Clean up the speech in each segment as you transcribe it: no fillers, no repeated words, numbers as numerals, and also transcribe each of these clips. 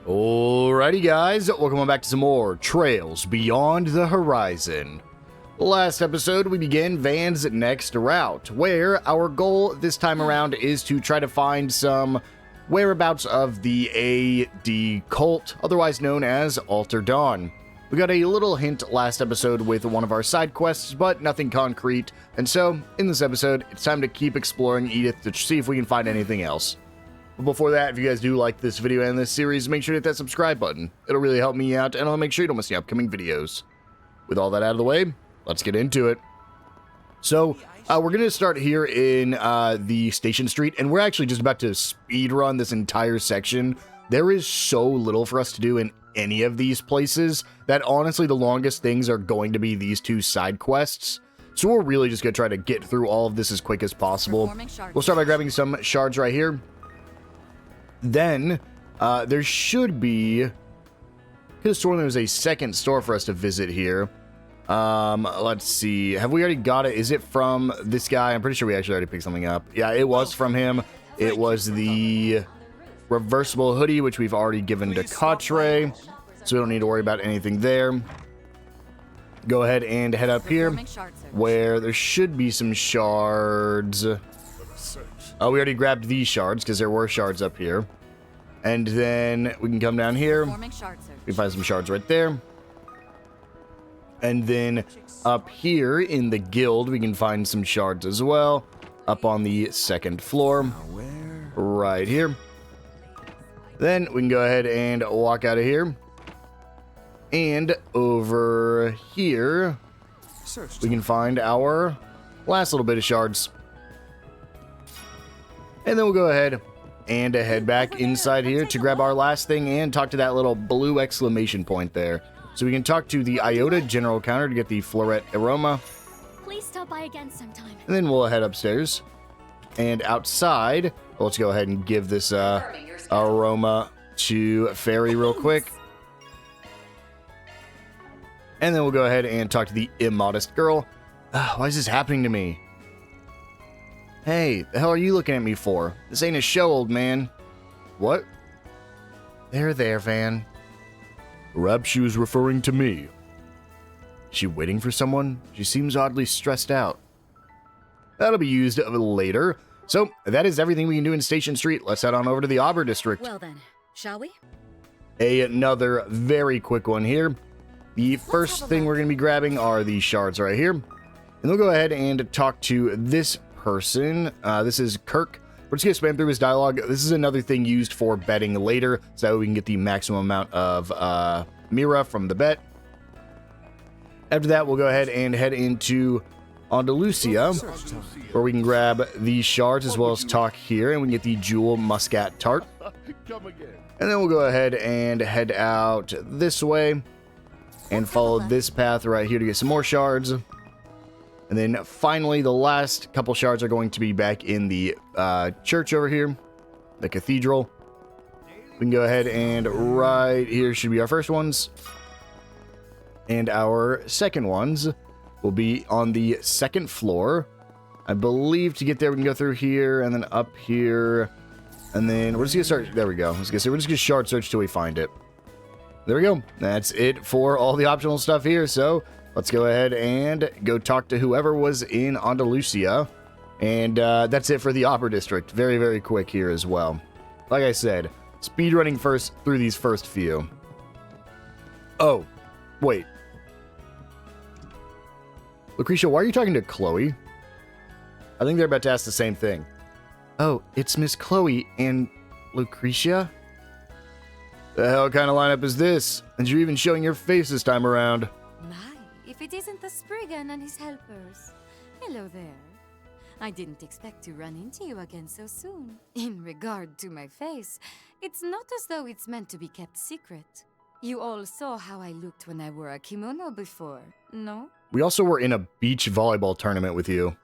Alrighty guys, welcome on back to some more Trails Beyond the Horizon. Last episode we began Van's next route, where our goal this time around is to try to find some whereabouts of the AD cult, otherwise known as Alter Dawn. We got a little hint last episode with one of our side quests, but nothing concrete, and so in this episode it's time to keep exploring Edith to see if we can find anything else. But before that, if you guys do like this video and this series, make sure to hit that subscribe button. It'll really help me out, and I'll make sure you don't miss the upcoming videos. With all that out of the way, let's get into it. So, we're going to start here in the Station Street, and we're actually just about to speedrun this entire section. There is so little for us to do in any of these places that honestly the longest things are going to be these two side quests. So we're really just going to try to get through all of this as quick as possible. We'll start by grabbing some shards right here. Then, there should be... I could have sworn there was a second store for us to visit here. Let's see. Have we already got it? Is it from this guy? I'm pretty sure we actually already picked something up. Yeah, it was from him. It was the reversible hoodie, which we've already given to Katre. So we don't need to worry about anything there. Go ahead and head up here, where there should be some shards. Oh, we already grabbed these shards because there were shards up here. And then we can come down here. We find some shards right there. And then up here in the guild, we can find some shards as well. Up on the second floor. Right here. Then we can go ahead and walk out of here. And over here, we can find our last little bit of shards. And then we'll go ahead and head back inside here to grab our last thing and talk to that little blue exclamation point there. So we can talk to the Iota General Counter to get the Floret Aroma. Please stop by again sometime. And then we'll head upstairs. And outside, let's go ahead and give this aroma to Fairy real quick. And then we'll go ahead and talk to the Immodest Girl. Why is this happening to me? Hey, the hell are you looking at me for? This ain't a show, old man. What? There, Van. Perhaps she was referring to me. Is she waiting for someone? She seems oddly stressed out. That'll be used later. So, that is everything we can do in Station Street. Let's head on over to the Auber District. Well then, shall we? Another very quick one here. The first thing we're going to be grabbing are these shards right here. And we'll go ahead and talk to this person. This is Kirk. We're just going to spam through his dialogue. This is another thing used for betting later, so that we can get the maximum amount of Mira from the bet. After that, we'll go ahead and head into Andalusia, where we can grab these shards as well as talk here, and we can get the Jewel Muscat Tart. And then we'll go ahead and head out this way and follow this path right here to get some more shards. And then finally, the last couple shards are going to be back in the church over here, the cathedral. We can go ahead and right here should be our first ones. And our second ones will be on the second floor. I believe to get there, we can go through here and then up here. And then we're just going to start. There we go. I was going to say, we're just going to shard search till we find it. There we go. That's it for all the optional stuff here. So let's go ahead and go talk to whoever was in Andalusia. And that's it for the Opera District. Very, very quick here as well. Like I said, speedrunning first through these first few. Oh, wait. Lucretia, why are you talking to Chloe? I think they're about to ask the same thing. Oh, it's Miss Chloe and Lucretia? The hell kind of lineup is this? And you're even showing your face this time around. My, if it isn't the Spriggan and his helpers. Hello there. I didn't expect to run into you again so soon. In regard to my face, it's not as though it's meant to be kept secret. You all saw how I looked when I wore a kimono before, no? We also were in a beach volleyball tournament with you.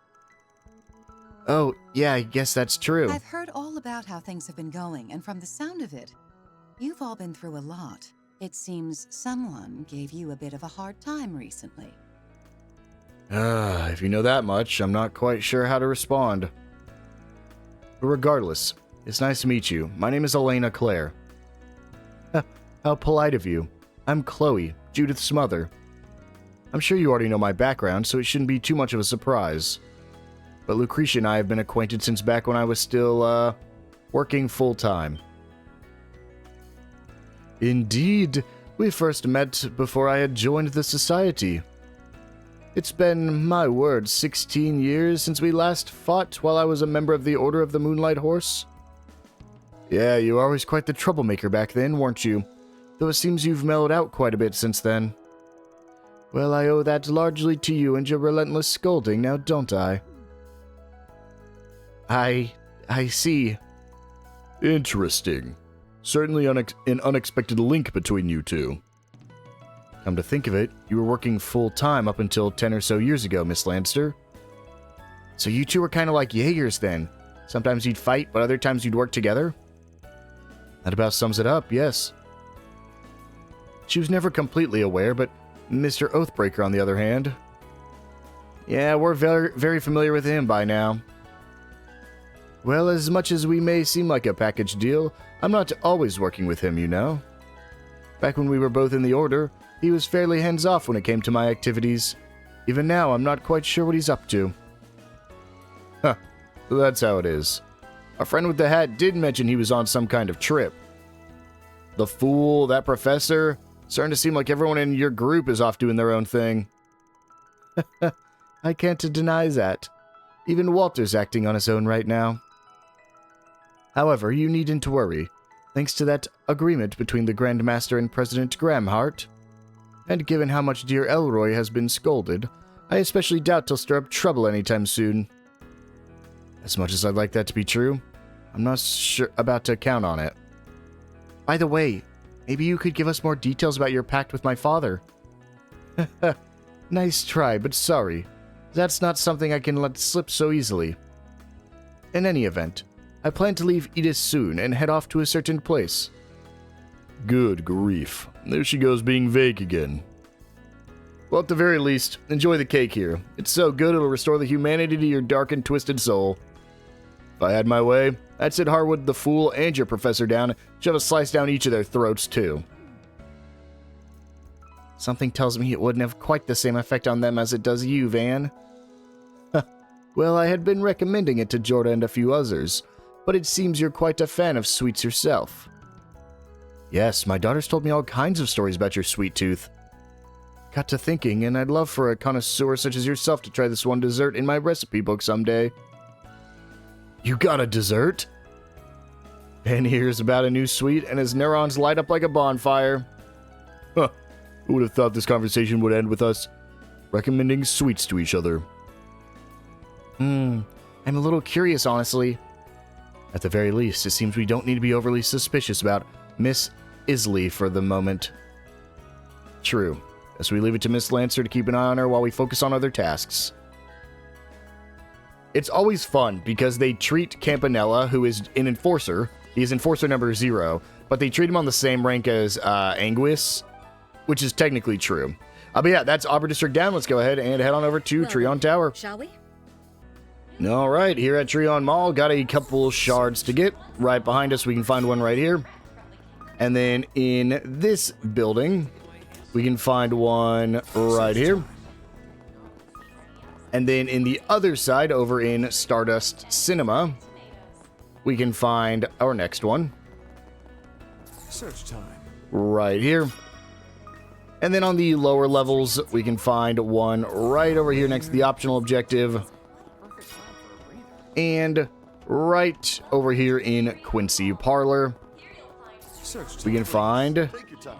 Oh, yeah, I guess that's true. I've heard all about how things have been going, and from the sound of it, you've all been through a lot. It seems someone gave you a bit of a hard time recently. If you know that much, I'm not quite sure how to respond. But regardless, it's nice to meet you. My name is Elena Claire. How polite of you. I'm Chloe, Judith's mother. I'm sure you already know my background, so it shouldn't be too much of a surprise. But Lucretia and I have been acquainted since back when I was still, working full-time. Indeed, we first met before I had joined the society. It's been, my word, 16 years since we last fought while I was a member of the Order of the Moonlight Horse. Yeah, you were always quite the troublemaker back then, weren't you? Though it seems you've mellowed out quite a bit since then. Well, I owe that largely to you and your relentless scolding, now don't I? I see. Interesting. Certainly an unexpected link between you two. Come to think of it, you were working full-time up until 10 or so years ago, Miss Lanster. So you two were kind of like Jaegers then. Sometimes you'd fight, but other times you'd work together? That about sums it up, yes. She was never completely aware, but Mr. Oathbreaker, on the other hand. Yeah, we're very, very familiar with him by now. Well, as much as we may seem like a package deal, I'm not always working with him, you know. Back when we were both in the Order, he was fairly hands-off when it came to my activities. Even now, I'm not quite sure what he's up to. Huh, that's how it is. Our friend with the hat did mention he was on some kind of trip. The fool, that professor, starting to seem like everyone in your group is off doing their own thing. I can't deny that. Even Walter's acting on his own right now. However, you needn't worry. Thanks to that agreement between the Grand Master and President Gramhart, and given how much dear Elroy has been scolded, I especially doubt he'll stir up trouble anytime soon. As much as I'd like that to be true, I'm not sure about to count on it. By the way, maybe you could give us more details about your pact with my father. Nice try, but sorry. That's not something I can let slip so easily. In any event, I plan to leave Edith soon and head off to a certain place. Good grief. There she goes being vague again. Well, at the very least, enjoy the cake here. It's so good it'll restore the humanity to your dark and twisted soul. If I had my way, I'd sit Harwood the Fool and your professor down, shove a slice down each of their throats, too. Something tells me it wouldn't have quite the same effect on them as it does you, Van. Well, I had been recommending it to Jorda and a few others, but it seems you're quite a fan of sweets yourself. Yes, my daughter's told me all kinds of stories about your sweet tooth. Got to thinking, and I'd love for a connoisseur such as yourself to try this one dessert in my recipe book someday. You got a dessert? Ben hears about a new sweet, and his neurons light up like a bonfire. Huh, who would have thought this conversation would end with us recommending sweets to each other? I'm a little curious, honestly. At the very least, it seems we don't need to be overly suspicious about Miss Isley for the moment. True. As we leave it to Miss Lancer to keep an eye on her while we focus on other tasks. It's always fun because they treat Campanella, who is an enforcer, he is enforcer number 0, but they treat him on the same rank as Anguis, which is technically true. But yeah, that's Aubrey District down. Let's go ahead and head on over to Treon Tower. Shall we? Alright, here at Treon Mall, got a couple shards to get. Right behind us, we can find one right here. And then in this building, we can find one right here. And then in the other side, over in Stardust Cinema, we can find our next one. Search time. Right here. And then on the lower levels, we can find one right over here next to the optional objective. And right over here in Quincy Parlor, we can find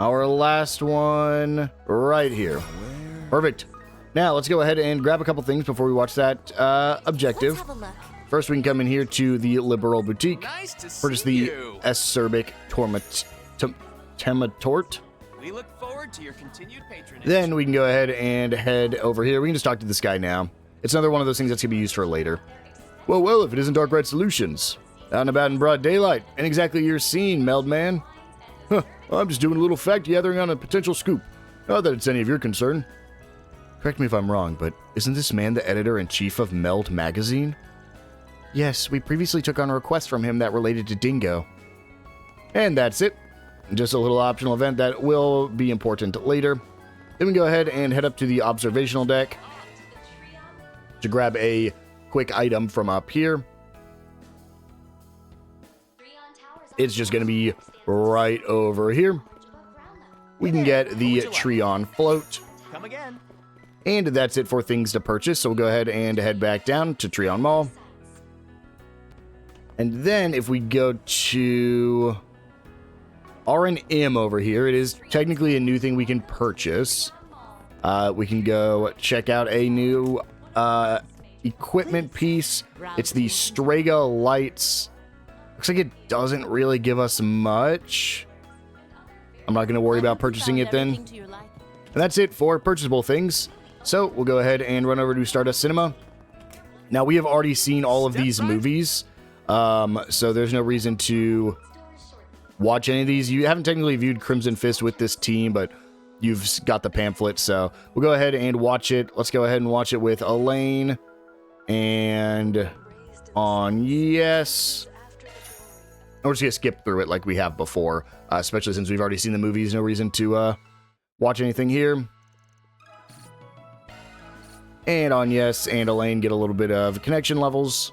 our last one right here. Perfect. Now, let's go ahead and grab a couple things before we watch that objective. Let's have a look. First, we can come in here to the Liberal Boutique. Nice to Purchase see the you. acerbic Tematort. We look forward to your continued patronage. Then we can go ahead and head over here. We can just talk to this guy now. It's another one of those things that's going to be used for later. Well, if it isn't Dark Red Solutions. Out and about in broad daylight. Ain't exactly your scene, Meld Man. Huh, I'm just doing a little fact gathering on a potential scoop. Not that it's any of your concern. Correct me if I'm wrong, but isn't this man the editor-in-chief of Meld magazine? Yes, we previously took on a request from him that related to Dingo. And that's it. just a little optional event that will be important later. Then we go ahead and head up to the observational deck to grab a quick item from up here. It's just going to be right over here. We can get the Treon float. Come again. And that's it for things to purchase. So we'll go ahead and head back down to Treon Mall. And then if we go to R&M over here, it is technically a new thing we can purchase. We can go check out a new equipment piece. It's the Strega lights. Looks like it doesn't really give us much. I'm not going to worry about purchasing it then. And that's it for purchasable things. So we'll go ahead and run over to Stardust Cinema. Now we have already seen all of these movies. So there's no reason to watch any of these. You haven't technically viewed Crimson Fist with this team, but you've got the pamphlet. So we'll go ahead and watch it. Let's go ahead and watch it with Elaine. And on yes. We're just going to skip through it like we have before, especially since we've already seen the movies. No reason to watch anything here. And on yes and Elaine get a little bit of connection levels.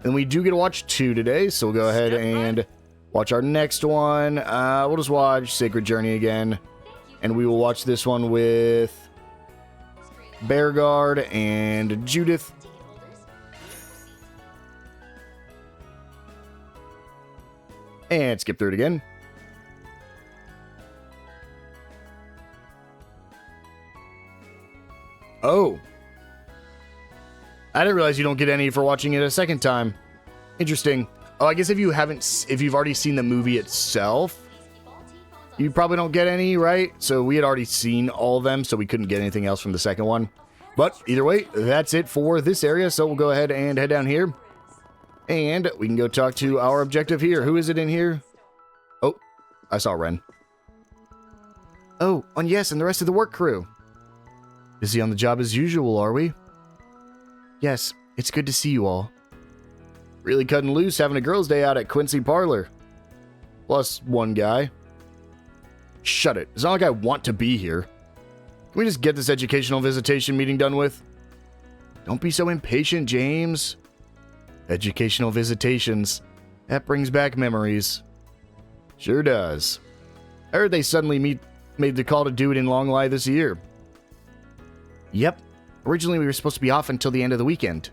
And we do get to watch 2 today, so we'll go ahead and watch our next one. We'll just watch Sacred Journey again. And we will watch this one with Bearguard and Judith. And skip through it again. Oh. I didn't realize you don't get any for watching it a second time. Interesting. Oh, I guess if you've already seen the movie itself, you probably don't get any, right? So we had already seen all of them, so we couldn't get anything else from the second one. But either way, that's it for this area. So we'll go ahead and head down here. And we can go talk to our objective here. Who is it in here? Oh, I saw Ren. Oh, and yes, and the rest of the work crew. Busy on the job as usual, are we? Yes, it's good to see you all. Really cutting loose having a girls' day out at Quincy Parlor. Plus one guy. Shut it. It's not like I want to be here. Can we just get this educational visitation meeting done with? Don't be so impatient, James. Educational visitations. That brings back memories. Sure does. I heard they suddenly made the call to do it in Longley this year. Yep. Originally we were supposed to be off until the end of the weekend.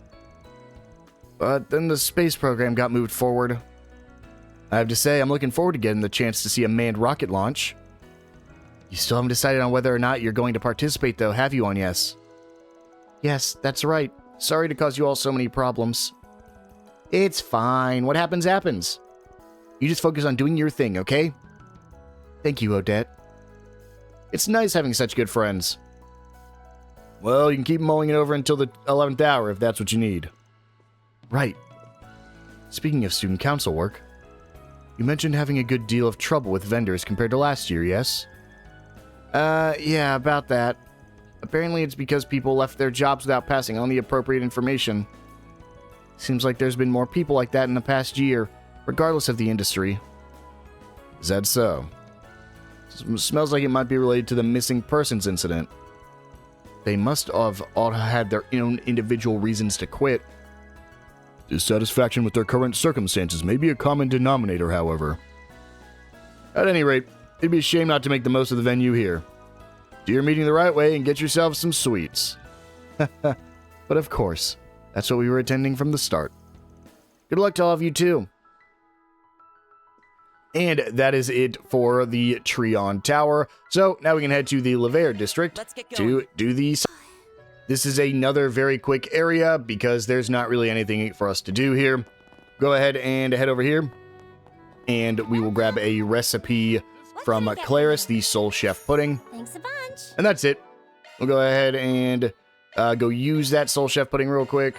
But then the space program got moved forward. I have to say, I'm looking forward to getting the chance to see a manned rocket launch. You still haven't decided on whether or not you're going to participate though, have you, on yes? Yes, that's right. Sorry to cause you all so many problems. It's fine. What happens, happens. You just focus on doing your thing, okay? Thank you, Odette. It's nice having such good friends. Well, you can keep mulling it over until the 11th hour if that's what you need. Right. Speaking of student council work, you mentioned having a good deal of trouble with vendors compared to last year, yes? Yeah, about that. Apparently it's because people left their jobs without passing on the appropriate information. Seems like there's been more people like that in the past year, regardless of the industry. Is that so? Smells like it might be related to the missing persons incident. They must have all had their own individual reasons to quit. Dissatisfaction with their current circumstances may be a common denominator, however. At any rate, it'd be a shame not to make the most of the venue here. Do your meeting the right way and get yourself some sweets. But of course, that's what we were attending from the start. Good luck to all of you too. And that is it for the Treon Tower. So now we can head to the Levair district to do the... This is another very quick area because there's not really anything for us to do here. Go ahead and head over here. And we will grab a recipe from Claris, the Soul Chef Pudding. Thanks a bunch. And that's it. We'll go ahead and go use that Soul Chef Pudding real quick.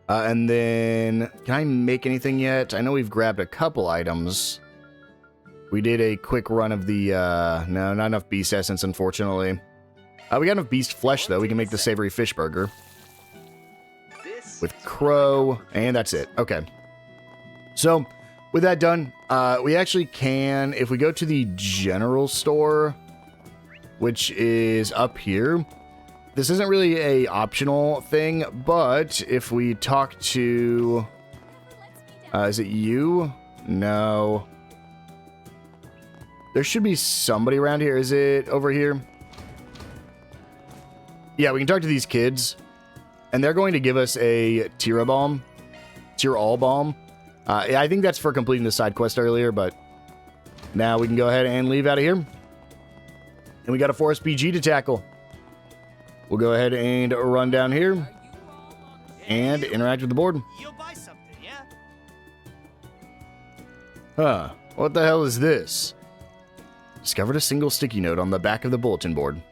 And then, can I make anything yet? I know we've grabbed a couple items. We did a quick run of the, no, not enough beast essence, unfortunately. We got enough beast flesh, though. We can make the savory fish burger. With crow, and that's it. Okay. So, with that done, we actually can, if we go to the general store, which is up here, this isn't really a optional thing, but if we talk to, is it you? No. There should be somebody around here. Is it over here? Yeah, we can talk to these kids, and they're going to give us a Tira Bomb. Tira All Bomb. Yeah, I think that's for completing the side quest earlier, but now we can go ahead and leave out of here. And we got a Forest PG to tackle. We'll go ahead and run down here and interact with the board. You'll buy something, yeah? Huh. What the hell is this? Discovered a single sticky note on the back of the bulletin board.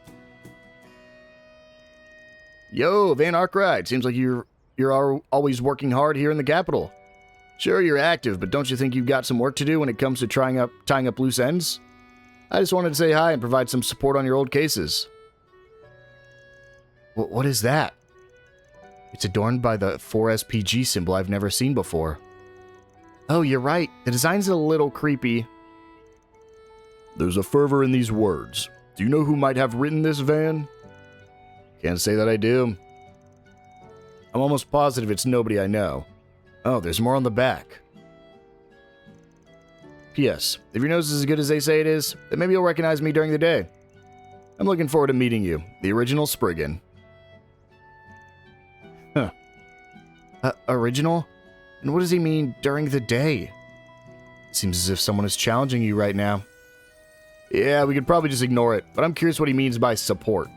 Yo, Van Arkwright. Seems like you're always working hard here in the capital. Sure, you're active, but don't you think you've got some work to do when it comes to tying up loose ends? I just wanted to say hi and provide some support on your old cases. What is that? It's adorned by the 4SPG symbol I've never seen before. Oh, you're right. The design's a little creepy. There's a fervor in these words. Do you know who might have written this, Van? Can't say that I do. I'm almost positive it's nobody I know. Oh, there's more on the back. P.S. If your nose is as good as they say it is, then maybe you'll recognize me during the day. I'm looking forward to meeting you, the original Spriggan. Huh. Original? And what does he mean, during the day? Seems as if someone is challenging you right now. Yeah, we could probably just ignore it, but I'm curious what he means by support.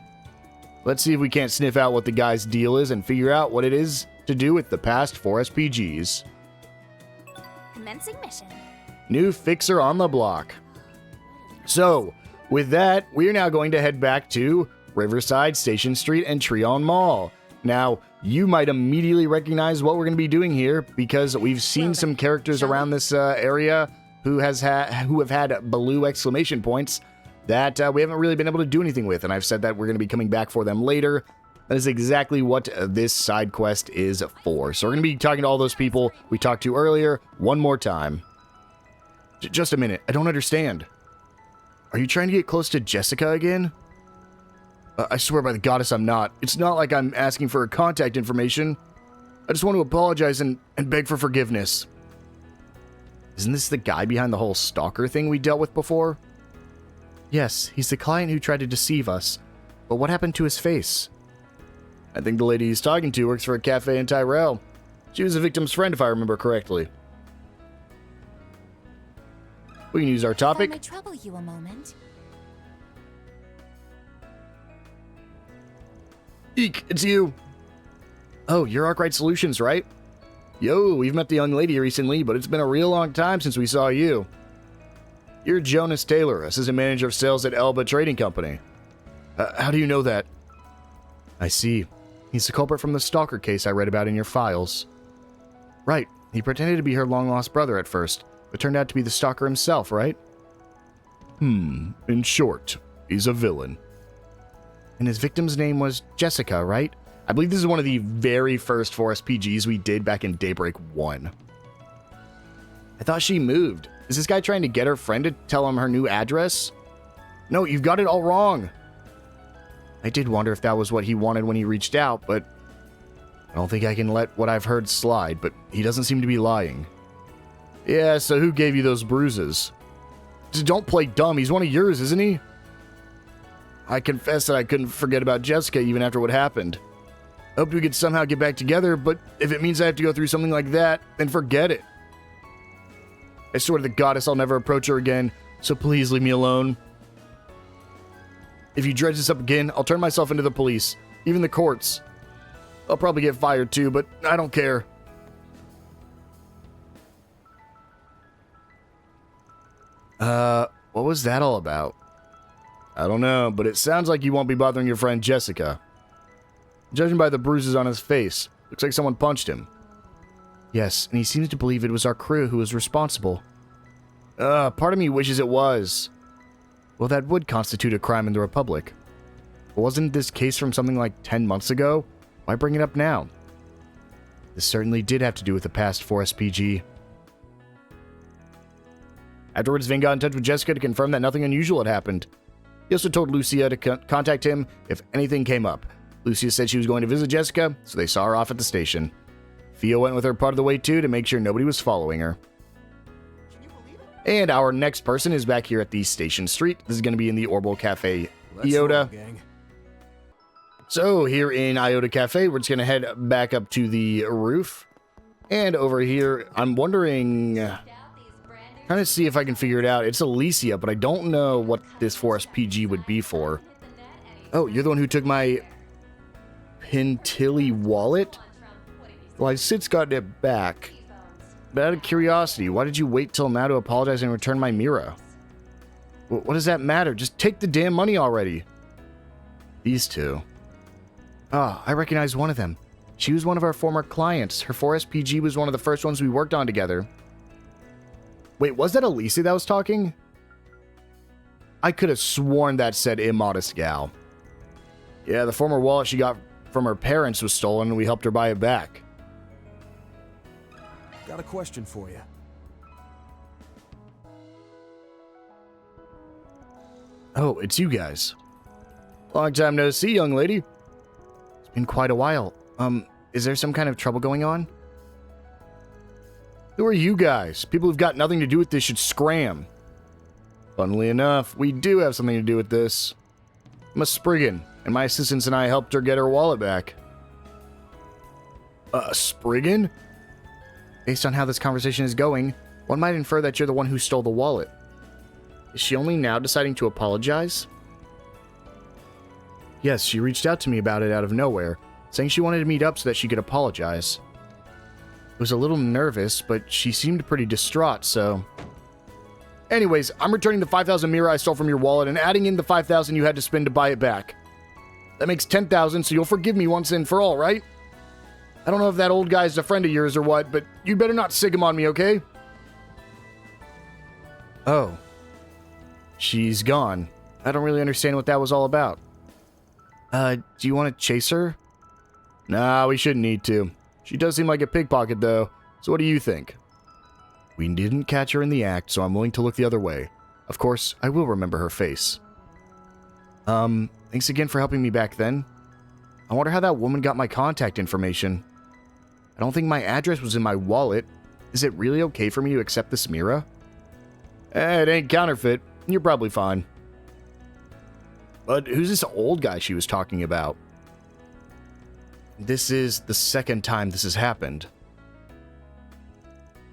Let's see if we can't sniff out what the guy's deal is and figure out what it is to do with the past 4SPGs. Commencing mission. New fixer on the block. So, with that, we are now going to head back to Riverside, Station Street, and Treon Mall. Now, you might immediately recognize what we're going to be doing here because we've seen some characters around this area who have had blue exclamation points that we haven't really been able to do anything with, and I've said that we're going to be coming back for them later. That is exactly what this side quest is for. So we're going to be talking to all those people we talked to earlier one more time. Just a minute, I don't understand. Are you trying to get close to Jessica again? I swear by the goddess I'm not. It's not like I'm asking for her contact information. I just want to apologize and beg for forgiveness. Isn't this the guy behind the whole stalker thing we dealt with before? Yes, he's the client who tried to deceive us. But what happened to his face? I think the lady he's talking to works for a cafe in Tyrell. She was the victim's friend, if I remember correctly. We can use our topic. If I may trouble you a moment. Eek, it's you. Oh, you're Arkwright Solutions, right? Yo, we've met the young lady recently, but it's been a real long time since we saw you. You're Jonas Taylor, assistant manager of sales at Elba Trading Company. How do you know that? I see. He's the culprit from the stalker case I read about in your files. Right. He pretended to be her long-lost brother at first, but turned out to be the stalker himself, right? In short, he's a villain. And his victim's name was Jessica, right? I believe this is one of the very first 4SPGs we did back in Daybreak 1. I thought she moved. Is this guy trying to get her friend to tell him her new address? No, you've got it all wrong. I did wonder if that was what he wanted when he reached out, but I don't think I can let what I've heard slide, but he doesn't seem to be lying. Yeah, so who gave you those bruises? Just don't play dumb. He's one of yours, isn't he? I confess that I couldn't forget about Jessica even after what happened. I hoped we could somehow get back together, but if it means I have to go through something like that, then forget it. I swear to the goddess I'll never approach her again, so please leave me alone. If you dredge this up again, I'll turn myself into the police, even the courts. I'll probably get fired too, but I don't care. What was that all about? I don't know, but it sounds like you won't be bothering your friend Jessica. Judging by the bruises on his face, looks like someone punched him. Yes, and he seems to believe it was our crew who was responsible. Part of me wishes it was. Well, that would constitute a crime in the Republic. But wasn't this case from something like 10 months ago? Why bring it up now? This certainly did have to do with the past 4SPG. Afterwards, Vane got in touch with Jessica to confirm that nothing unusual had happened. He also told Lucia to contact him if anything came up. Lucia said she was going to visit Jessica, so they saw her off at the station. Theo went with her part of the way too to make sure nobody was following her. And our next person is back here at the Station Street. This is going to be in the Orbital Cafe Iota. So here in Iota Cafe, we're just going to head back up to the roof. And over here, I'm wondering, trying to see if I can figure it out. It's Alicia, but I don't know what this 4SPG would be for. Oh, you're the one who took my Pintilly wallet? Well, I've since gotten it back. But out of curiosity, why did you wait till now to apologize and return my Mira? What does that matter? Just take the damn money already. These two. Ah, I recognize one of them. She was one of our former clients. Her 4SPG was one of the first ones we worked on together. Wait, was that Alicia that was talking? I could have sworn that said immodest gal. Yeah, the former wallet she got from her parents was stolen and we helped her buy it back. Got a question for you. Oh, it's you guys. Long time no see, young lady. It's been quite a while. Is there some kind of trouble going on? Who are you guys? People who've got nothing to do with this should scram. Funnily enough, we do have something to do with this. I'm a Spriggan, and my assistants and I helped her get her wallet back. Spriggan? Based on how this conversation is going, one might infer that you're the one who stole the wallet. Is she only now deciding to apologize? Yes, she reached out to me about it out of nowhere, saying she wanted to meet up so that she could apologize. I was a little nervous, but she seemed pretty distraught, so... Anyways, I'm returning the 5,000 Mira I stole from your wallet and adding in the 5,000 you had to spend to buy it back. That makes 10,000, so you'll forgive me once and for all, right? I don't know if that old guy's a friend of yours or what, but you better not sick him on me, okay? Oh. She's gone. I don't really understand what that was all about. Do you want to chase her? Nah, we shouldn't need to. She does seem like a pickpocket, though. So what do you think? We didn't catch her in the act, so I'm willing to look the other way. Of course, I will remember her face. Thanks again for helping me back then. I wonder how that woman got my contact information. I don't think my address was in my wallet. Is it really okay for me to accept this Mira? It ain't counterfeit. You're probably fine. But who's this old guy she was talking about? This is the second time this has happened.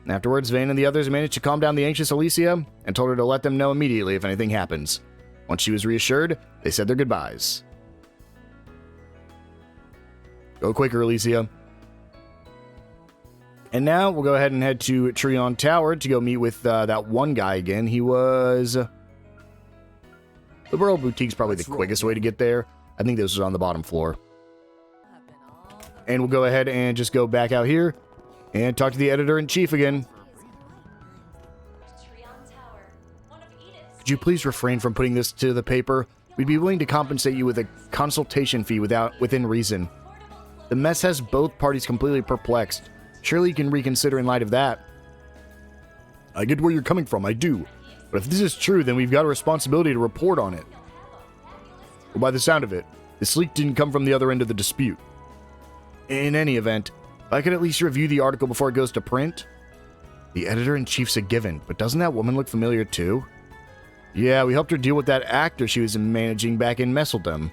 Afterwards, Vane and the others managed to calm down the anxious Alicia and told her to let them know immediately if anything happens. Once she was reassured, they said their goodbyes. Go quicker, Alicia. And now we'll go ahead and head to Trion Tower to go meet with that one guy again. He was... The Burrow Boutique's probably the quickest way to get there. I think this was on the bottom floor. And we'll go ahead and just go back out here and talk to the editor-in-chief again. Could you please refrain from putting this to the paper? We'd be willing to compensate you with a consultation fee within reason. The mess has both parties completely perplexed. Surely you can reconsider in light of that. I get where you're coming from, I do. But if this is true, then we've got a responsibility to report on it. Well, by the sound of it, this leak didn't come from the other end of the dispute. In any event, if I could at least review the article before it goes to print. The editor-in-chief's a given, but doesn't that woman look familiar too? Yeah, we helped her deal with that actor she was managing back in Messeldom.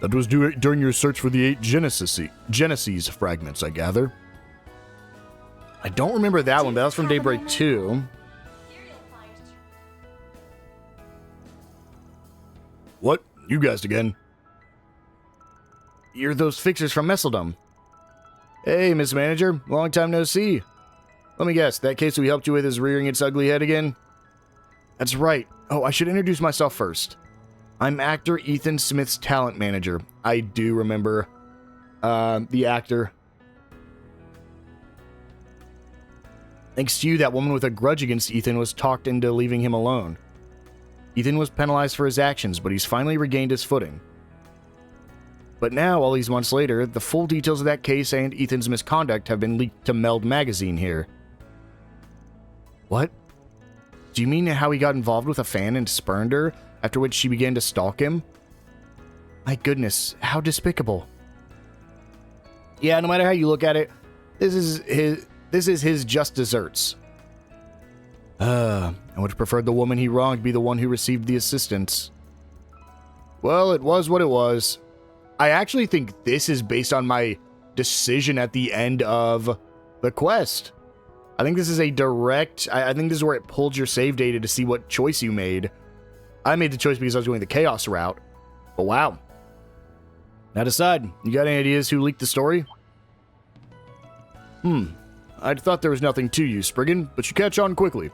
That was during your search for the 8 Genesis fragments, I gather. I don't remember that one, but that was from Daybreak 2. What? You guys again? You're those fixers from Messeldom. Hey, Miss Manager. Long time no see. Let me guess, that case we helped you with is rearing its ugly head again? That's right. Oh, I should introduce myself first. I'm actor Ethan Smith's talent manager. I do remember the actor. Thanks to you, that woman with a grudge against Ethan was talked into leaving him alone. Ethan was penalized for his actions, but he's finally regained his footing. But now, all these months later, the full details of that case and Ethan's misconduct have been leaked to Meld magazine here. What? Do you mean how he got involved with a fan and spurned her, after which she began to stalk him? My goodness, how despicable. Yeah, no matter how you look at it, this is his just desserts. I would have preferred the woman he wronged be the one who received the assistance. Well, it was what it was. I actually think this is based on my decision at the end of the quest. I think this is a direct... I think this is where it pulled your save data to see what choice you made. I made the choice because I was going the chaos route. But wow. That aside, you got any ideas who leaked the story? I'd thought there was nothing to you, Spriggan, but you catch on quickly.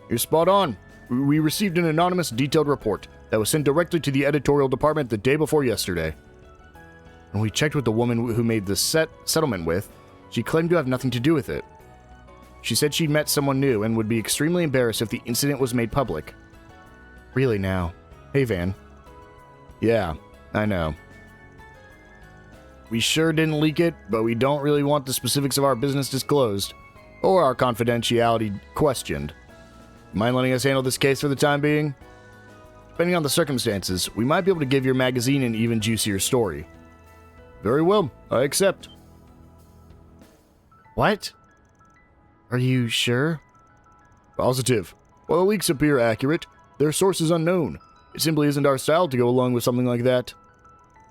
You're spot on. We received an anonymous detailed report that was sent directly to the editorial department the day before yesterday. When we checked with the woman who made the settlement with, she claimed to have nothing to do with it. She said she'd met someone new and would be extremely embarrassed if the incident was made public. Really now? Hey, Van. Yeah, I know. We sure didn't leak it, but we don't really want the specifics of our business disclosed, or our confidentiality questioned. Mind letting us handle this case for the time being? Depending on the circumstances, we might be able to give your magazine an even juicier story. Very well, I accept. What? Are you sure? Positive. While the leaks appear accurate, their source is unknown. It simply isn't our style to go along with something like that.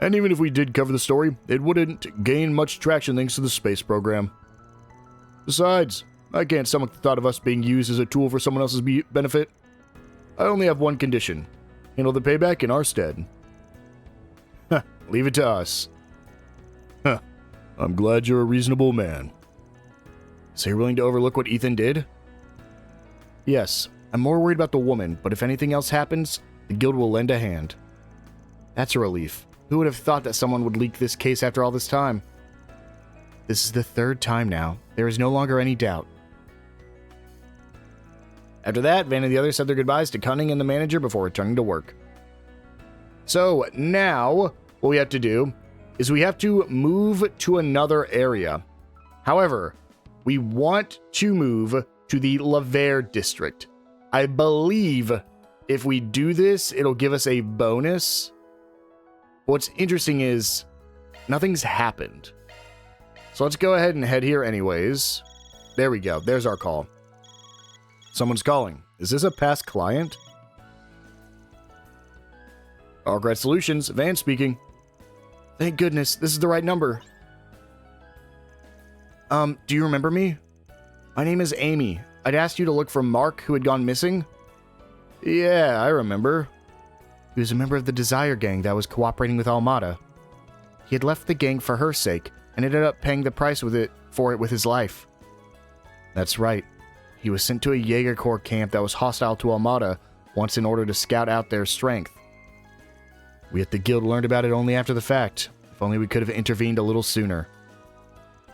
And even if we did cover the story, it wouldn't gain much traction thanks to the space program. Besides, I can't stomach the thought of us being used as a tool for someone else's benefit. I only have one condition. Handle the payback in our stead. Huh, leave it to us. Huh, I'm glad you're a reasonable man. So you're willing to overlook what Ethan did? Yes, I'm more worried about the woman, but if anything else happens, the guild will lend a hand. That's a relief. Who would have thought that someone would leak this case after all this time? This is the third time now. There is no longer any doubt. After that, Van and the others said their goodbyes to Cunning and the manager before returning to work. So now, what we have to do is we have to move to another area. However, we want to move to the Laver district. I believe if we do this, it'll give us a bonus. What's interesting is nothing's happened. So let's go ahead and head here anyways. There we go. There's our call. Someone's calling. Is this a past client? Allgrat Solutions, Van speaking. Thank goodness, this is the right number. Do you remember me? My name is Amy. I'd asked you to look for Mark, who had gone missing. Yeah, I remember. He was a member of the Desire gang that was cooperating with Almada. He had left the gang for her sake, and ended up paying the price for it with his life. That's right. He was sent to a Jaeger Corps camp that was hostile to Almada once in order to scout out their strength. We at the guild learned about it only after the fact. If only we could have intervened a little sooner.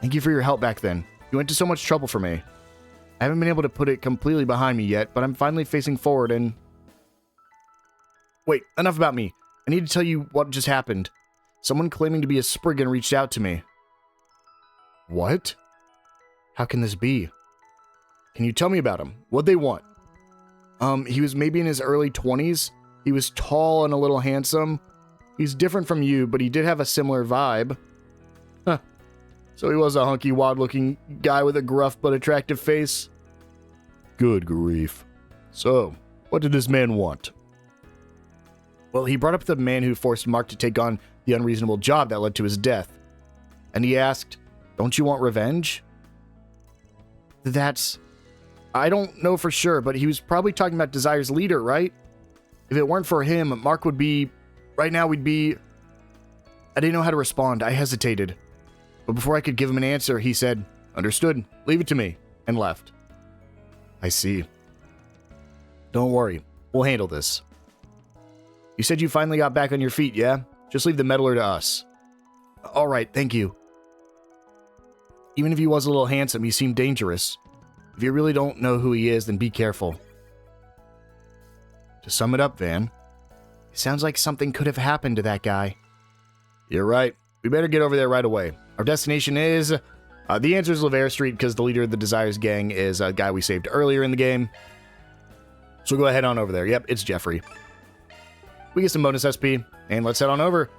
Thank you for your help back then. You went to so much trouble for me. I haven't been able to put it completely behind me yet, but I'm finally facing forward and... Wait, enough about me. I need to tell you what just happened. Someone claiming to be a Spriggan reached out to me. What? How can this be? Can you tell me about him? What'd they want? He was maybe in his early 20s. He was tall and a little handsome. He's different from you, but he did have a similar vibe. Huh. So he was a hunky, wild-looking guy with a gruff but attractive face? Good grief. So, what did this man want? Well, he brought up the man who forced Mark to take on the unreasonable job that led to his death. And he asked, don't you want revenge? That's... I don't know for sure, but he was probably talking about Desire's leader, right? If it weren't for him, Mark would be... Right now, we'd be... I didn't know how to respond. I hesitated. But before I could give him an answer, he said, understood, leave it to me, and left. I see. Don't worry. We'll handle this. You said you finally got back on your feet, yeah? Just leave the meddler to us. All right, thank you. Even if he was a little handsome, he seemed dangerous. If you really don't know who he is, then be careful. To sum it up, Van, it sounds like something could have happened to that guy. You're right. We better get over there right away. Our destination is... the answer is Laver Street because the leader of the Desires gang is a guy we saved earlier in the game. So go ahead on over there. Yep, it's Jeffrey. We get some bonus SP, and let's head on over.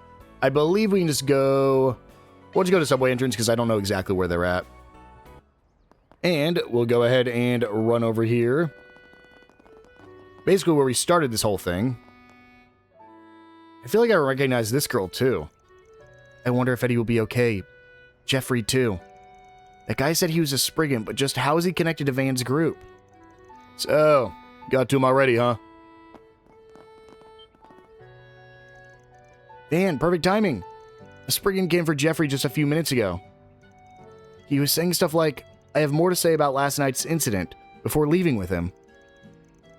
I believe we can just go... We'll just go to subway entrance because I don't know exactly where they're at. And we'll go ahead and run over here. Basically where we started this whole thing. I feel like I recognize this girl too. I wonder if Eddie will be okay. Jeffrey too. That guy said he was a Spriggan, but just how is he connected to Van's group? So, got to him already, huh? Van, perfect timing. A Spriggan came for Jeffrey just a few minutes ago. He was saying stuff like, I have more to say about last night's incident, before leaving with him.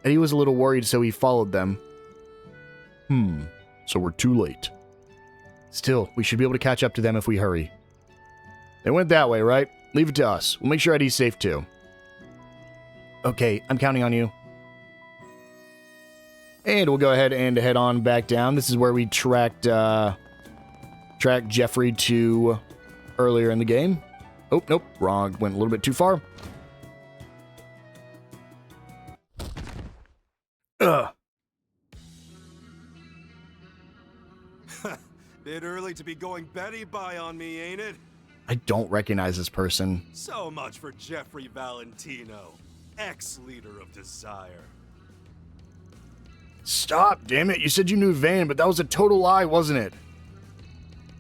Eddie was a little worried, so he followed them. So we're too late. Still, we should be able to catch up to them if we hurry. They went that way, right? Leave it to us. We'll make sure Eddie's safe too. Okay, I'm counting on you. And we'll go ahead and head on back down. This is where we tracked Jeffrey to earlier in the game. Oh, nope, wrong. Went a little bit too far. Ugh. Bit early to be going Betty by on me, ain't it? I don't recognize this person. So much for Jeffrey Valentino, ex-leader of Desire. Stop, damn it. You said you knew Van, but that was a total lie, wasn't it?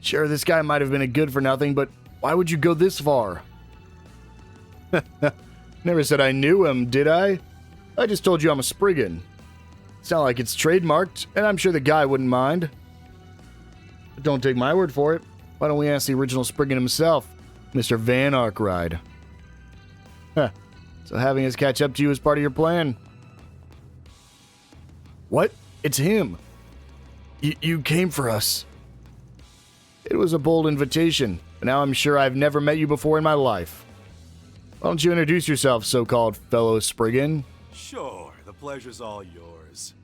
Sure, this guy might have been a good-for-nothing, but why would you go this far? Never said I knew him, did I? I just told you I'm a Spriggan. It's not like it's trademarked, and I'm sure the guy wouldn't mind. But don't take my word for it. Why don't we ask the original Spriggan himself, Mr. Van Arkwright? So having us catch up to you is part of your plan. What? It's him. You came for us. It was a bold invitation, but now I'm sure I've never met you before in my life. Why don't you introduce yourself, so-called fellow Spriggan? Sure, the pleasure's all yours.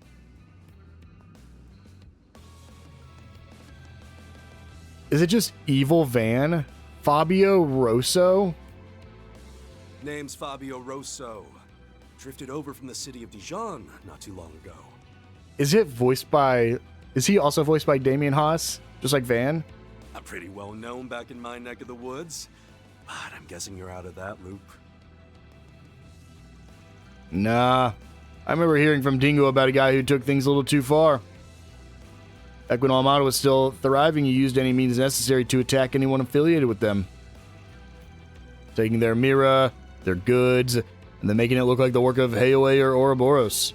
Is it just Evil Van? Fabio Rosso? Name's Fabio Rosso. Drifted over from the city of Dijon not too long ago. Is he also voiced by Damien Haas? Just like Van? I'm pretty well known back in my neck of the woods, but I'm guessing you're out of that loop. Nah. I remember hearing from Dingo about a guy who took things a little too far. Back when Almada was still thriving, he used any means necessary to attack anyone affiliated with them. Taking their Mira, their goods, and then making it look like the work of Heoe or Ouroboros.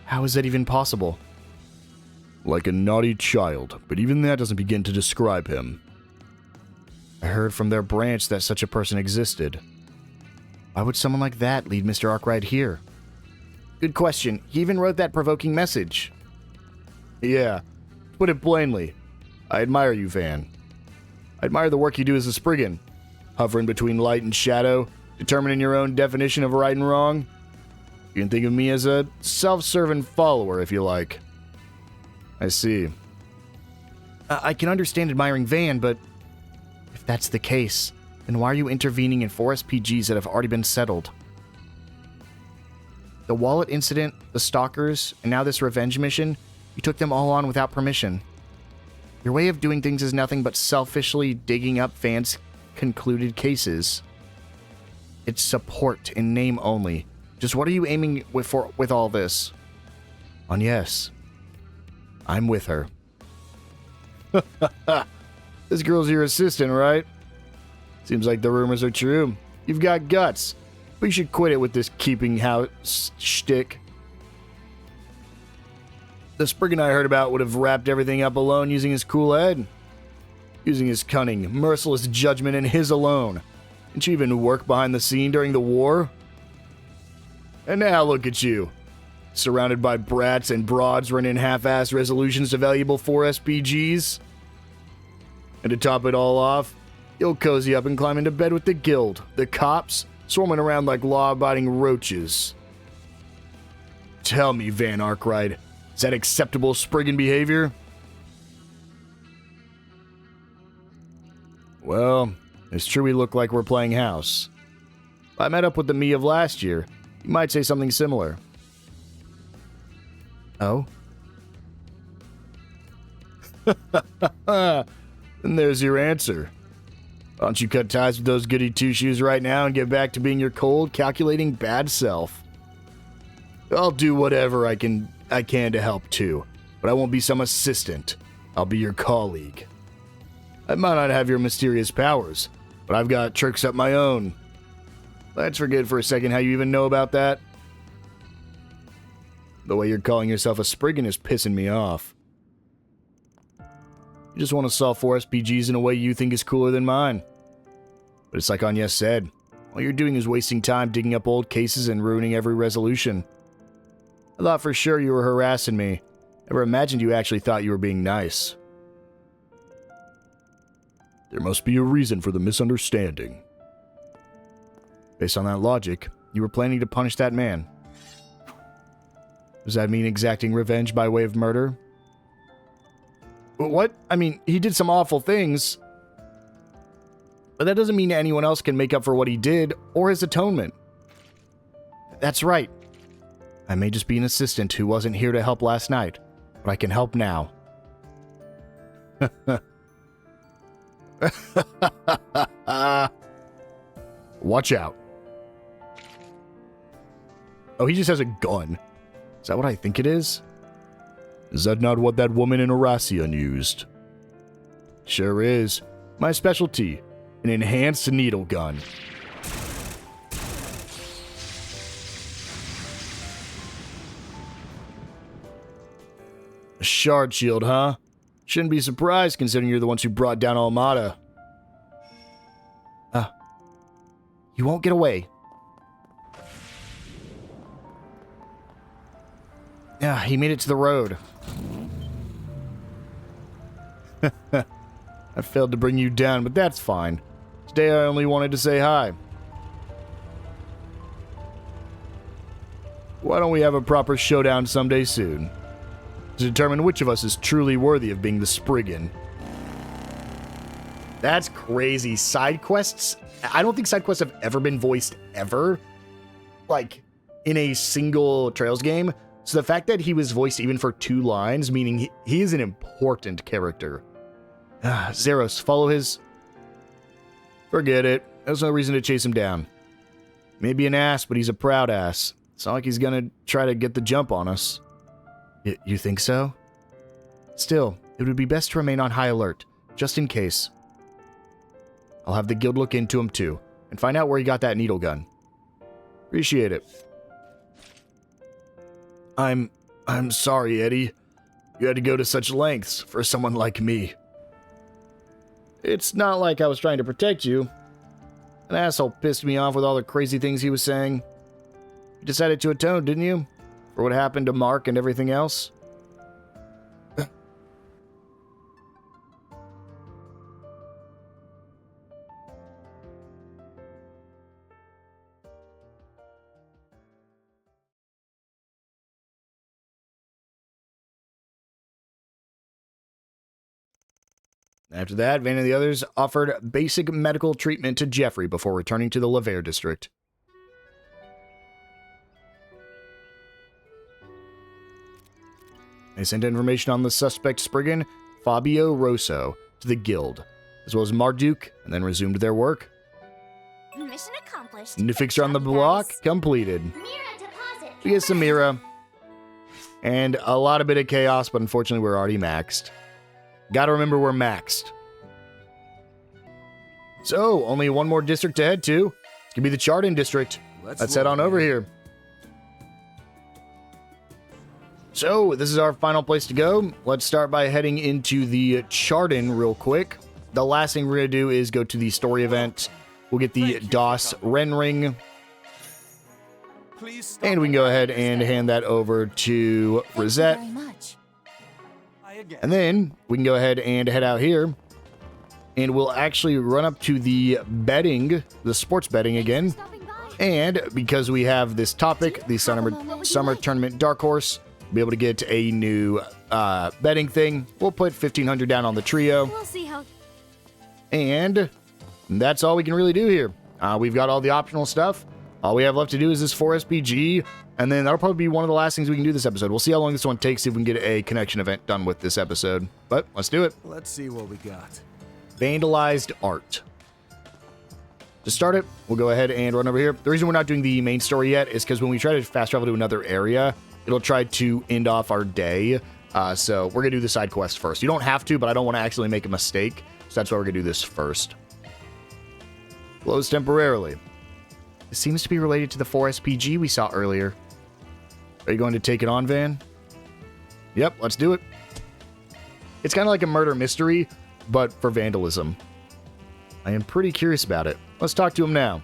How is that even possible? Like a naughty child, but even that doesn't begin to describe him. I heard from their branch that such a person existed. Why would someone like that lead Mr. Arkwright here? Good question. He even wrote that provoking message. Yeah, to put it plainly, I admire you, Van. I admire the work you do as a Spriggan, hovering between light and shadow, determining your own definition of right and wrong. You can think of me as a self-serving follower, if you like. I see. I can understand admiring Van, but if that's the case, then why are you intervening in 4 SPGs that have already been settled? The wallet incident, the stalkers, and now this revenge mission, you took them all on without permission. Your way of doing things is nothing but selfishly digging up Van's concluded cases. It's support in name only. Just what are you aiming with all this? And yes, I'm with her. This girl's your assistant, right? Seems like the rumors are true. You've got guts. But you should quit it with this keeping house shtick. The Spriggan I heard about would have wrapped everything up alone using his cool head. Using his cunning, merciless judgment and his alone. Didn't you even work behind the scene during the war? And now look at you. Surrounded by brats and broads running half-assed resolutions to valuable 4 SPGs. And to top it all off, you'll cozy up and climb into bed with the guild, the cops, swarming around like law-abiding roaches. Tell me, Van Arkwright, is that acceptable Spriggan behavior? Well, it's true we look like we're playing house. I met up with the me of last year. you might say something similar. Oh? And there's your answer. Why don't you cut ties with those goody two-shoes right now and get back to being your cold, calculating bad self? I'll do whatever I can to help too, but I won't be some assistant. I'll be your colleague. I might not have your mysterious powers, but I've got tricks up my own. Let's forget for a second how you even know about that. The way you're calling yourself a Spriggan is pissing me off. You just want to solve 4 SPGs in a way you think is cooler than mine. But it's like Anya said, all you're doing is wasting time digging up old cases and ruining every resolution. I thought for sure you were harassing me. Never imagined you actually thought you were being nice. There must be a reason for the misunderstanding. Based on that logic, you were planning to punish that man. Does that mean exacting revenge by way of murder? What? I mean, he did some awful things. But that doesn't mean anyone else can make up for what he did or his atonement. That's right. I may just be an assistant who wasn't here to help last night, but I can help now. Watch out. Oh, he just has a gun. Is that what I think it is? Is that not what that woman in Oracion used? Sure is. My specialty. An enhanced needle gun. A shard shield, huh? Shouldn't be surprised considering you're the ones who brought down Almada. You won't get away. Yeah, he made it to the road. I failed to bring you down, but that's fine. Today I only wanted to say hi. Why don't we have a proper showdown someday soon? To determine which of us is truly worthy of being the Spriggan. That's crazy. Side quests? I don't think side quests have ever been voiced ever. Like, in a single Trails game. So the fact that he was voiced even for 2 lines, meaning he is an important character. Zeros, follow his... Forget it. There's no reason to chase him down. Maybe an ass, but he's a proud ass. It's not like he's gonna try to get the jump on us. You think so? Still, it would be best to remain on high alert, just in case. I'll have the guild look into him too, and find out where he got that needle gun. Appreciate it. I'm sorry, Eddie. You had to go to such lengths for someone like me. It's not like I was trying to protect you. An asshole pissed me off with all the crazy things he was saying. You decided to atone, didn't you? For what happened to Mark and everything else? After that, Van and the others offered basic medical treatment to Jeffrey before returning to the Laver district. They sent information on the suspect Spriggan, Fabio Rosso, to the guild, as well as Marduk, and then resumed their work. Mission accomplished. New fixture on the block completed. We get some Mira, and a lot of bit of chaos, but unfortunately we're already maxed. Gotta remember we're maxed. So, only one more district to head to. It's gonna be the Chardon district. Let's head on over here. So, this is our final place to go. Let's start by heading into the Chardon real quick. The last thing we're gonna do is go to the story event. We'll get the DOS Ren Ring. And we can go ahead and hand that over to Rosette. Thank you very much. And then we can go ahead and head out here. And we'll actually run up to the betting, the sports betting again. Stopping by. And because we have this topic, the Summer Tournament Dark Horse, we'll be able to get a new betting thing. We'll put 1,500 down on the trio. We'll see how... And that's all we can really do here. We've got all the optional stuff. All we have left to do is this 4SPG, and then that'll probably be one of the last things we can do this episode. We'll see how long this one takes, see if we can get a connection event done with this episode. But let's do it. Let's see what we got. Vandalized art. To start it, we'll go ahead and run over here. The reason we're not doing the main story yet is because when we try to fast travel to another area, it'll try to end off our day. So we're going to do the side quest first. You don't have to, but I don't want to actually make a mistake. So that's why we're going to do this first. Close temporarily. This seems to be related to the 4SPG we saw earlier. Are you going to take it on, Van? Yep, let's do it. It's kind of like a murder mystery, but for vandalism. I am pretty curious about it. Let's talk to him now.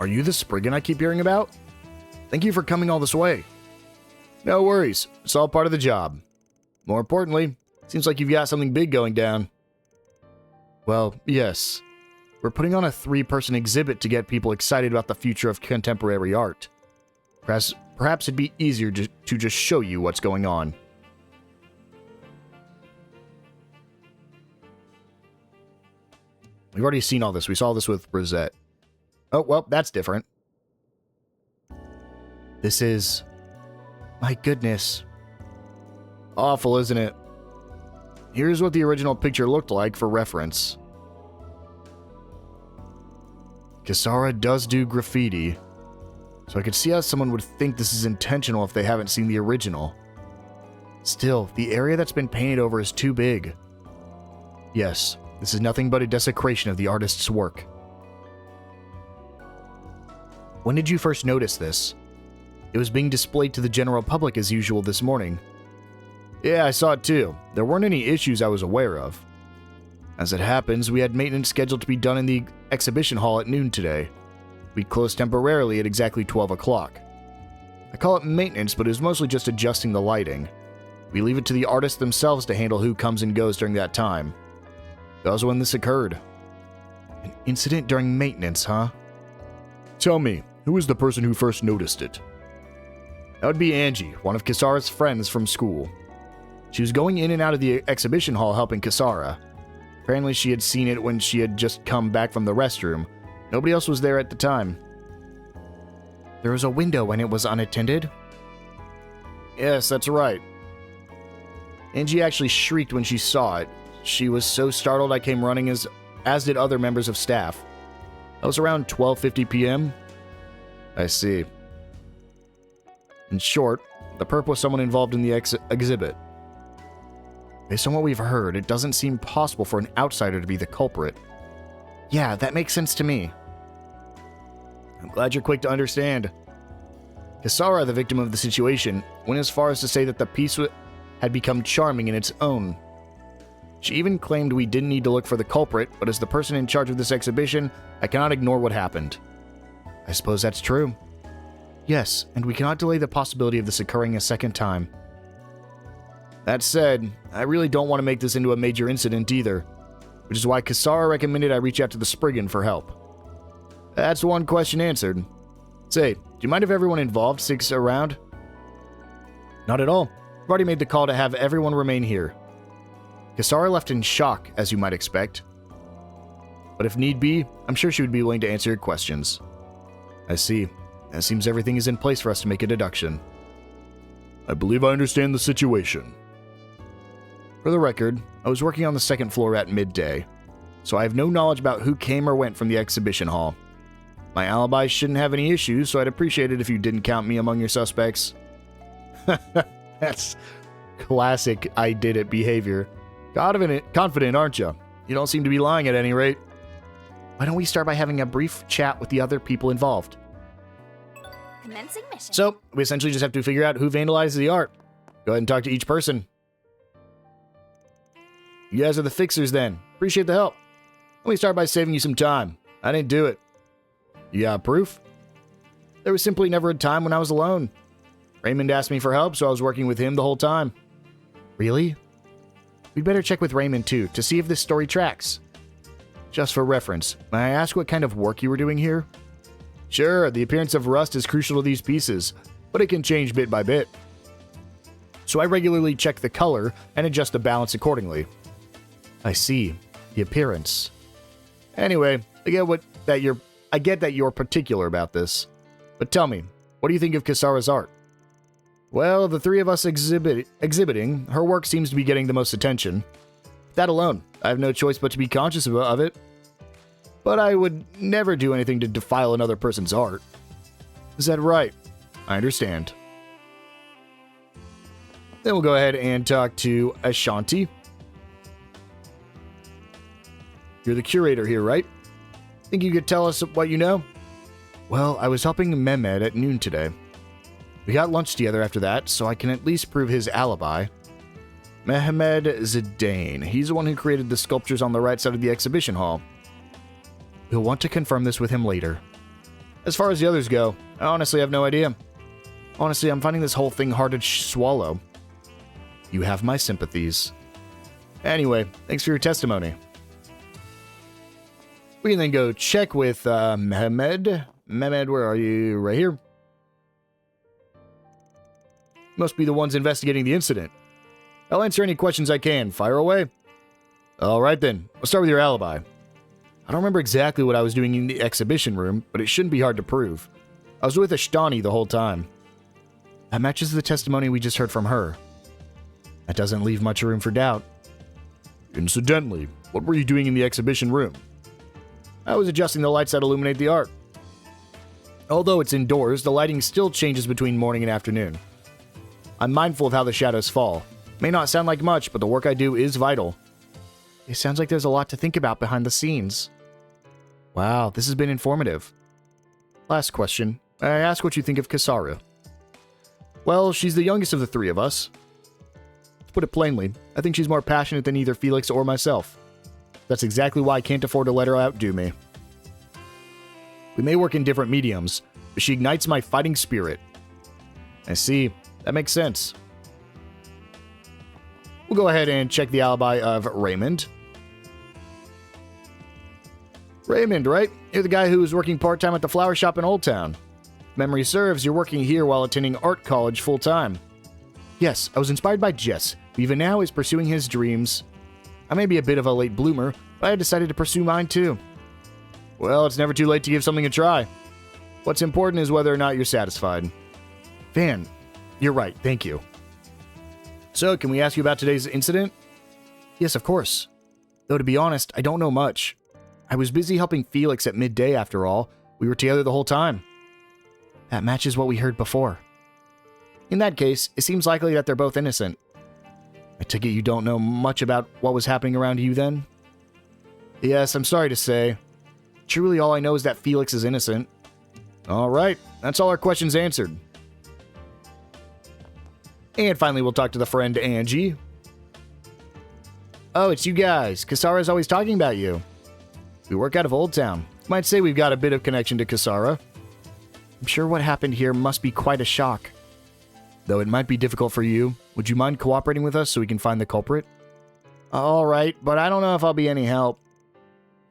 Are you the Spriggan I keep hearing about? Thank you for coming all this way. No worries. It's all part of the job. More importantly, seems like you've got something big going down. Well, yes. We're putting on a 3-person exhibit to get people excited about the future of contemporary art. Perhaps it'd be easier to just show you what's going on. We've already seen all this. We saw this with Rosette. Oh, well, that's different. This is... My goodness. Awful, isn't it? Here's what the original picture looked like for reference. Kisara does do graffiti, so I could see how someone would think this is intentional if they haven't seen the original. Still, the area that's been painted over is too big. Yes, this is nothing but a desecration of the artist's work. When did you first notice this? It was being displayed to the general public as usual this morning. Yeah, I saw it too. There weren't any issues I was aware of. As it happens, we had maintenance scheduled to be done in the exhibition hall at noon today. We closed temporarily at exactly 12 o'clock. I call it maintenance, but it was mostly just adjusting the lighting. We leave it to the artists themselves to handle who comes and goes during that time. That was when this occurred. An incident during maintenance, huh? Tell me, who was the person who first noticed it? That would be Angie, one of Kisara's friends from school. She was going in and out of the exhibition hall helping Kisara. Apparently she had seen it when she had just come back from the restroom. Nobody else was there at the time. There was a window when it was unattended? Yes, that's right. Angie actually shrieked when she saw it. She was so startled I came running as did other members of staff. That was around 12:50 p.m. I see. In short, the perp was someone involved in the exhibit. Based on what we've heard, it doesn't seem possible for an outsider to be the culprit. Yeah, that makes sense to me. I'm glad you're quick to understand. Kisara, the victim of the situation, went as far as to say that the piece had become charming in its own. She even claimed we didn't need to look for the culprit, but as the person in charge of this exhibition, I cannot ignore what happened. I suppose that's true. Yes, and we cannot delay the possibility of this occurring a second time. That said, I really don't want to make this into a major incident either, which is why Kisara recommended I reach out to the Spriggan for help. That's one question answered. Say, do you mind if everyone involved sticks around? Not at all. I've already made the call to have everyone remain here. Kisara left in shock, as you might expect. But if need be, I'm sure she would be willing to answer your questions. I see. It seems everything is in place for us to make a deduction. I believe I understand the situation. For the record, I was working on the second floor at midday, so I have no knowledge about who came or went from the exhibition hall. My alibi shouldn't have any issues, so I'd appreciate it if you didn't count me among your suspects. That's classic I did it behavior. Confident, aren't you? You don't seem to be lying at any rate. Why don't we start by having a brief chat with the other people involved? Commencing mission. So, we essentially just have to figure out who vandalized the art. Go ahead and talk to each person. You guys are the fixers then. Appreciate the help. Let me start by saving you some time. I didn't do it. You got proof? There was simply never a time when I was alone. Raymond asked me for help, so I was working with him the whole time. Really? We'd better check with Raymond too, to see if this story tracks. Just for reference, may I ask what kind of work you were doing here? Sure, the appearance of rust is crucial to these pieces, but it can change bit by bit. So I regularly check the color and adjust the balance accordingly. I see. The appearance. Anyway, I get that you're particular about this. But tell me, what do you think of Kisara's art? Well, the three of us exhibiting, her work seems to be getting the most attention. That alone, I have no choice but to be conscious of it. But I would never do anything to defile another person's art. Is that right? I understand. Then we'll go ahead and talk to Ashanti. You're the curator here, right? Think you could tell us what you know? Well, I was helping Mehmed at noon today. We got lunch together after that, so I can at least prove his alibi. Mehmed Zidane. He's the one who created the sculptures on the right side of the exhibition hall. We'll want to confirm this with him later. As far as the others go, I honestly have no idea. Honestly, I'm finding this whole thing hard to swallow. You have my sympathies. Anyway, thanks for your testimony. We can then go check with Mehmed. Mehmed, where are you? Right here. Must be the ones investigating the incident. I'll answer any questions I can. Fire away. Alright then, let's start with your alibi. I don't remember exactly what I was doing in the exhibition room, but it shouldn't be hard to prove. I was with Ashtani the whole time. That matches the testimony we just heard from her. That doesn't leave much room for doubt. Incidentally, what were you doing in the exhibition room? I was adjusting the lights that illuminate the art. Although it's indoors, the lighting still changes between morning and afternoon. I'm mindful of how the shadows fall. May not sound like much, but the work I do is vital. It sounds like there's a lot to think about behind the scenes. Wow, this has been informative. Last question. I ask what you think of Kisara. Well, she's the youngest of the three of us. To put it plainly, I think she's more passionate than either Felix or myself. That's exactly why I can't afford to let her outdo me. We may work in different mediums, but she ignites my fighting spirit. I see. That makes sense. We'll go ahead and check the alibi of Raymond. Raymond, right? You're the guy who was working part-time at the flower shop in Old Town. If memory serves, you're working here while attending art college full-time. Yes, I was inspired by Jess, who even now is pursuing his dreams. I may be a bit of a late bloomer, but I decided to pursue mine too. Well, it's never too late to give something a try. What's important is whether or not you're satisfied. Van, you're right, thank you. So, can we ask you about today's incident? Yes, of course. Though to be honest, I don't know much. I was busy helping Felix at midday after all. We were together the whole time. That matches what we heard before. In that case, it seems likely that they're both innocent. I take it you don't know much about what was happening around you then? Yes, I'm sorry to say. Truly all I know is that Felix is innocent. Alright, that's all our questions answered. And finally, we'll talk to the friend Angie. Oh, it's you guys. Kisara's always talking about you. We work out of Old Town. You might say we've got a bit of connection to Kisara. I'm sure what happened here must be quite a shock. Though it might be difficult for you, would you mind cooperating with us so we can find the culprit? Alright, but I don't know if I'll be any help.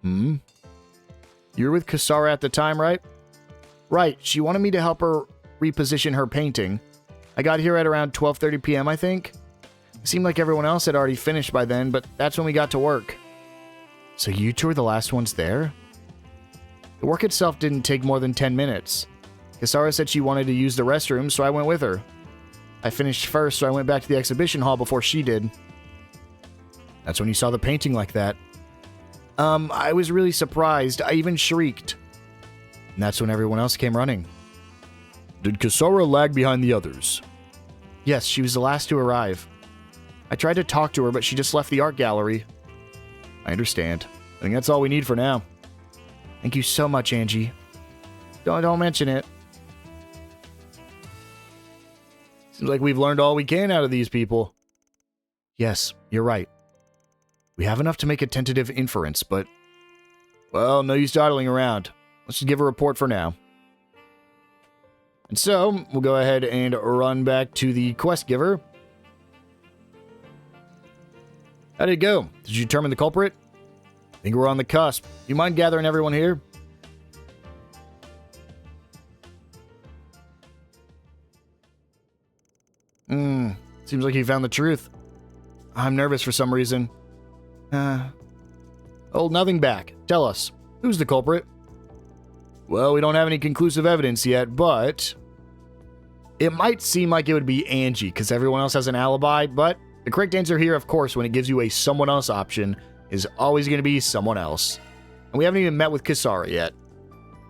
You were with Kisara at the time, right? Right, she wanted me to help her reposition her painting. I got here at around 12:30 p.m., I think. It seemed like everyone else had already finished by then, but that's when we got to work. So you two were the last ones there? The work itself didn't take more than 10 minutes. Kisara said she wanted to use the restroom, so I went with her. I finished first, so I went back to the exhibition hall before she did. That's when you saw the painting like that. I was really surprised. I even shrieked. And that's when everyone else came running. Did Kisara lag behind the others? Yes, she was the last to arrive. I tried to talk to her, but she just left the art gallery. I understand. I think that's all we need for now. Thank you so much, Angie. Don't mention it. Seems like we've learned all we can out of these people. Yes, you're right. We have enough to make a tentative inference, but... well, no use dawdling around. Let's just give a report for now. And so, we'll go ahead and run back to the quest giver. How did it go? Did you determine the culprit? I think we're on the cusp. You mind gathering everyone here? Seems like you found the truth. I'm nervous for some reason. Hold nothing back. Tell us, who's the culprit? Well, we don't have any conclusive evidence yet, but it might seem like it would be Angie because everyone else has an alibi, but the correct answer here, of course, when it gives you a someone else option, is always going to be someone else. And we haven't even met with Kisara yet.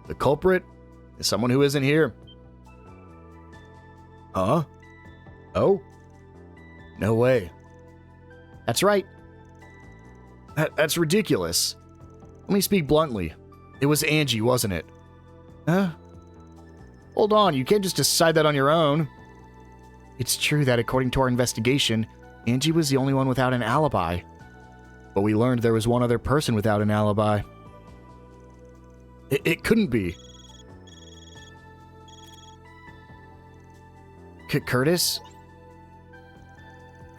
The culprit is someone who isn't here. Huh? Oh? No way. That's right. That's ridiculous. Let me speak bluntly. It was Angie, wasn't it? Huh? Hold on, you can't just decide that on your own. It's true that according to our investigation, Angie was the only one without an alibi. But we learned there was one other person without an alibi. It couldn't be. Curtis?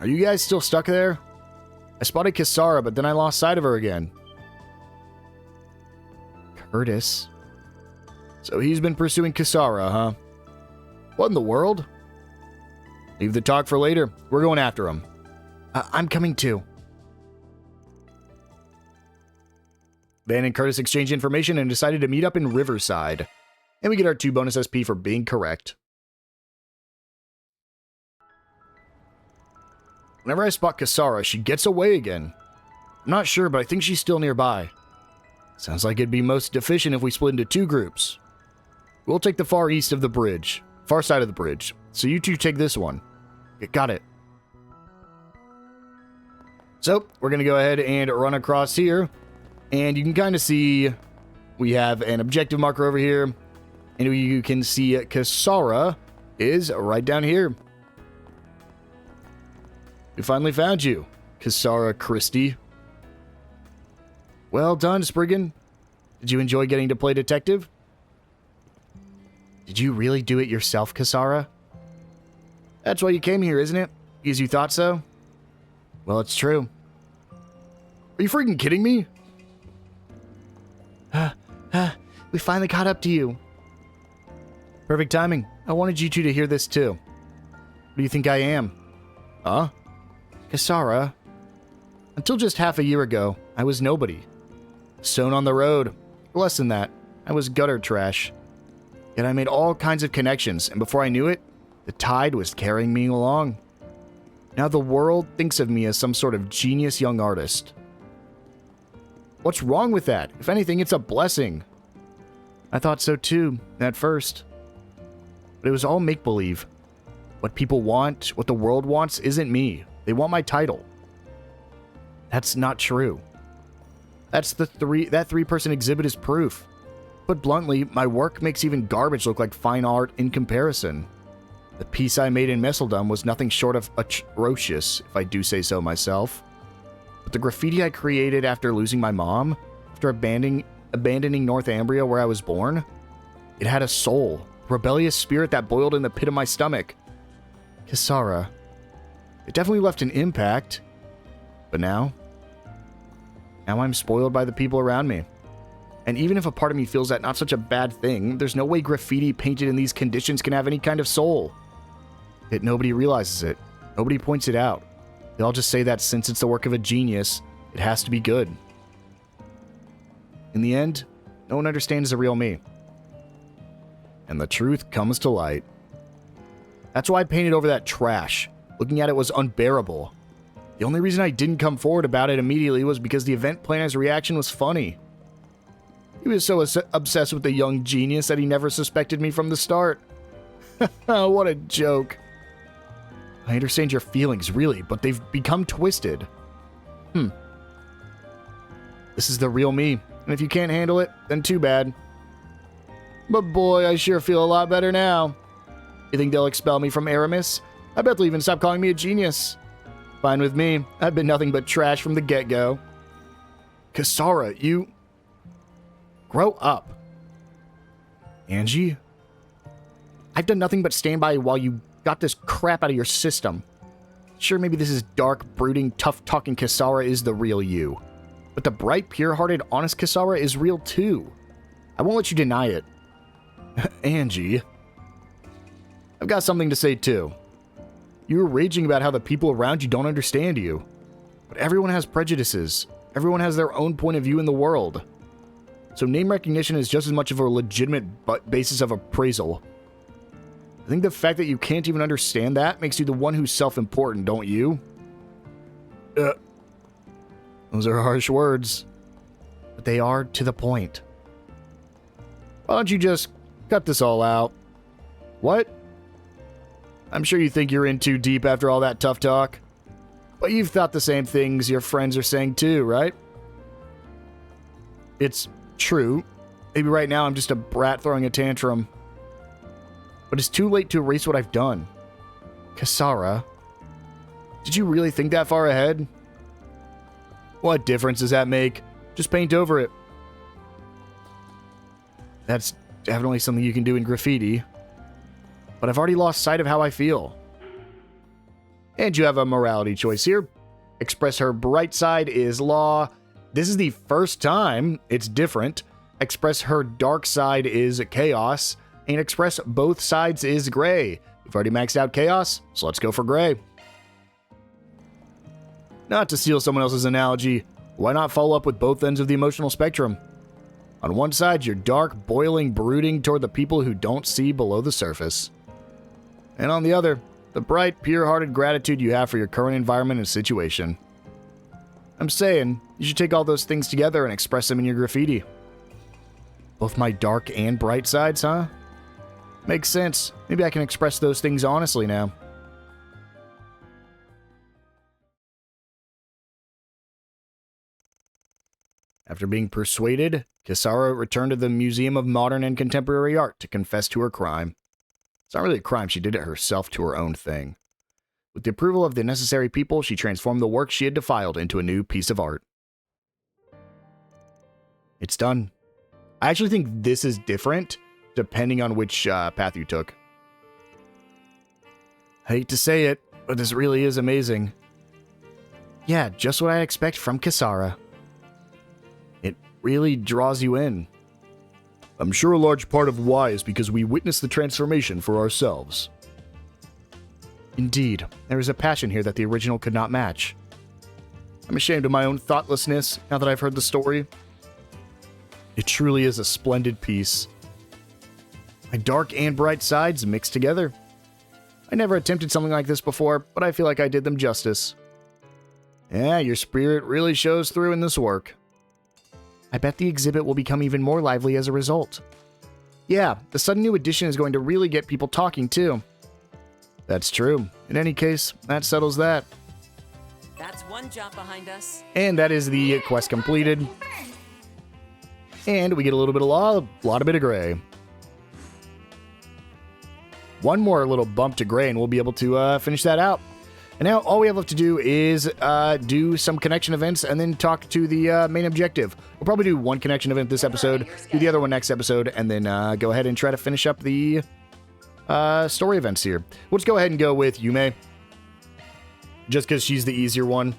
Are you guys still stuck there? I spotted Kisara, but then I lost sight of her again. Curtis? So he's been pursuing Kisara, huh? What in the world? Leave the talk for later. We're going after him. I'm coming too. Van and Curtis exchanged information and decided to meet up in Riverside. And we get our 2 bonus SP for being correct. Whenever I spot Kisara, she gets away again. I'm not sure, but I think she's still nearby. Sounds like it'd be most efficient if we split into 2 groups. We'll take the far east of the bridge. Far side of the bridge. So you 2 take this one. Got it. So, we're going to go ahead and run across here. And you can kind of see we have an objective marker over here. And you can see Kisara is right down here. We finally found you, Kisara Christie. Well done, Spriggan. Did you enjoy getting to play detective? Did you really do it yourself, Kisara? That's why you came here, isn't it? Because you thought so? Well, it's true. Are you freaking kidding me? We finally caught up to you. Perfect timing. I wanted you 2 to hear this too. What do you think I am? Huh? Kisara. Until just half a year ago, I was nobody. Sown on the road. Less than that. I was gutter trash. Yet I made all kinds of connections, and before I knew it, the tide was carrying me along. Now the world thinks of me as some sort of genius young artist. What's wrong with that? If anything, it's a blessing. I thought so too, at first. But it was all make-believe. What people want, what the world wants, isn't me. They want my title. That's not true. That 3-person exhibit is proof. Put bluntly, my work makes even garbage look like fine art in comparison. The piece I made in Messeldom was nothing short of atrocious, if I do say so myself. But the graffiti I created after losing my mom, after abandoning Northumbria where I was born, it had a soul, a rebellious spirit that boiled in the pit of my stomach. Kisara. It definitely left an impact. But now I'm spoiled by the people around me. And even if a part of me feels that not such a bad thing, there's no way graffiti painted in these conditions can have any kind of soul. Yet nobody realizes it. Nobody points it out. They all just say that since it's the work of a genius, it has to be good. In the end, no one understands the real me. And the truth comes to light. That's why I painted over that trash. Looking at it was unbearable. The only reason I didn't come forward about it immediately was because the event planner's reaction was funny. He was so obsessed with the young genius that he never suspected me from the start. What a joke. I understand your feelings, really, but they've become twisted. This is the real me, and if you can't handle it, then too bad. But boy, I sure feel a lot better now. You think they'll expel me from Aramis? I bet they'll even stop calling me a genius. Fine with me. I've been nothing but trash from the get-go. Kisara, you... Grow up. Angie? I've done nothing but stand by while you got this crap out of your system. Sure, maybe this is dark, brooding, tough-talking Kisara is the real you. But the bright, pure-hearted, honest Kisara is real too. I won't let you deny it. Angie. I've got something to say too. You were raging about how the people around you don't understand you. But everyone has prejudices. Everyone has their own point of view in the world. So name recognition is just as much of a legitimate basis of appraisal. I think the fact that you can't even understand that makes you the one who's self-important, don't you? Those are harsh words. But they are to the point. Why don't you just cut this all out? What? I'm sure you think you're in too deep after all that tough talk. But you've thought the same things your friends are saying too, right? It's true. Maybe right now I'm just a brat throwing a tantrum. But it's too late to erase what I've done. Kisara, did you really think that far ahead? What difference does that make? Just paint over it. That's definitely something you can do in graffiti. But I've already lost sight of how I feel. And you have a morality choice here. Express her bright side is law. This is the first time it's different. Express her dark side is chaos. And express both sides is gray. We've already maxed out chaos, so let's go for gray. Not to steal someone else's analogy, why not follow up with both ends of the emotional spectrum? On one side, you're dark, boiling, brooding toward the people who don't see below the surface. And on the other, the bright, pure-hearted gratitude you have for your current environment and situation. I'm saying, you should take all those things together and express them in your graffiti. Both my dark and bright sides, huh? Makes sense. Maybe I can express those things honestly now. After being persuaded, Kisara returned to the Museum of Modern and Contemporary Art to confess to her crime. It's not really a crime, she did it herself to her own thing. With the approval of the necessary people, she transformed the work she had defiled into a new piece of art. It's done. I actually think this is different, depending on which path you took. Hate to say it, but this really is amazing. Yeah, just what I expect from Kisara. It really draws you in. I'm sure a large part of why is because we witnessed the transformation for ourselves. Indeed, there is a passion here that the original could not match. I'm ashamed of my own thoughtlessness now that I've heard the story. It truly is a splendid piece. My dark and bright sides mixed together. I never attempted something like this before, but I feel like I did them justice. Yeah, your spirit really shows through in this work. I bet the exhibit will become even more lively as a result. Yeah, the sudden new addition is going to really get people talking too. That's true. In any case, that settles that. That's one job behind us. And that is the quest completed. And we get a little bit of law, a lot of bit of gray. One more little bump to gray and we'll be able to finish that out. And now all we have left to do is do some connection events and then talk to the main objective. We'll probably do one connection event this episode, do the other one next episode, and then go ahead and try to finish up the story events here. We'll just go ahead and go with Yume. Just because she's the easier one.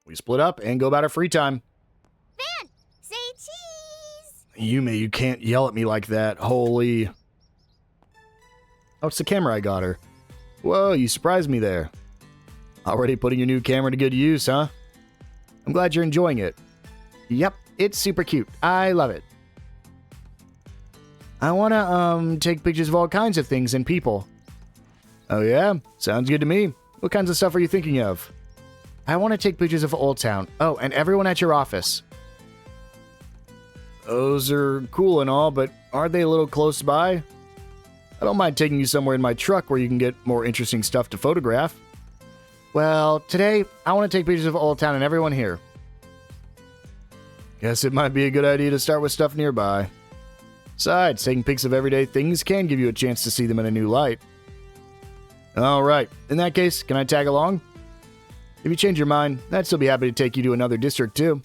We split up and go about our free time. Van, say cheese! Yume, you can't yell at me like that. Holy. Oh, it's the camera I got her. Whoa, you surprised me there. Already putting your new camera to good use, huh? I'm glad you're enjoying it. Yep, it's super cute. I love it. I want to, take pictures of all kinds of things and people. Oh yeah? Sounds good to me. What kinds of stuff are you thinking of? I want to take pictures of Old Town. Oh, and everyone at your office. Those are cool and all, but aren't they a little close by? I don't mind taking you somewhere in my truck where you can get more interesting stuff to photograph. Well, today, I want to take pictures of Old Town and everyone here. Guess it might be a good idea to start with stuff nearby. Besides, taking pics of everyday things can give you a chance to see them in a new light. Alright, in that case, can I tag along? If you change your mind, I'd still be happy to take you to another district too.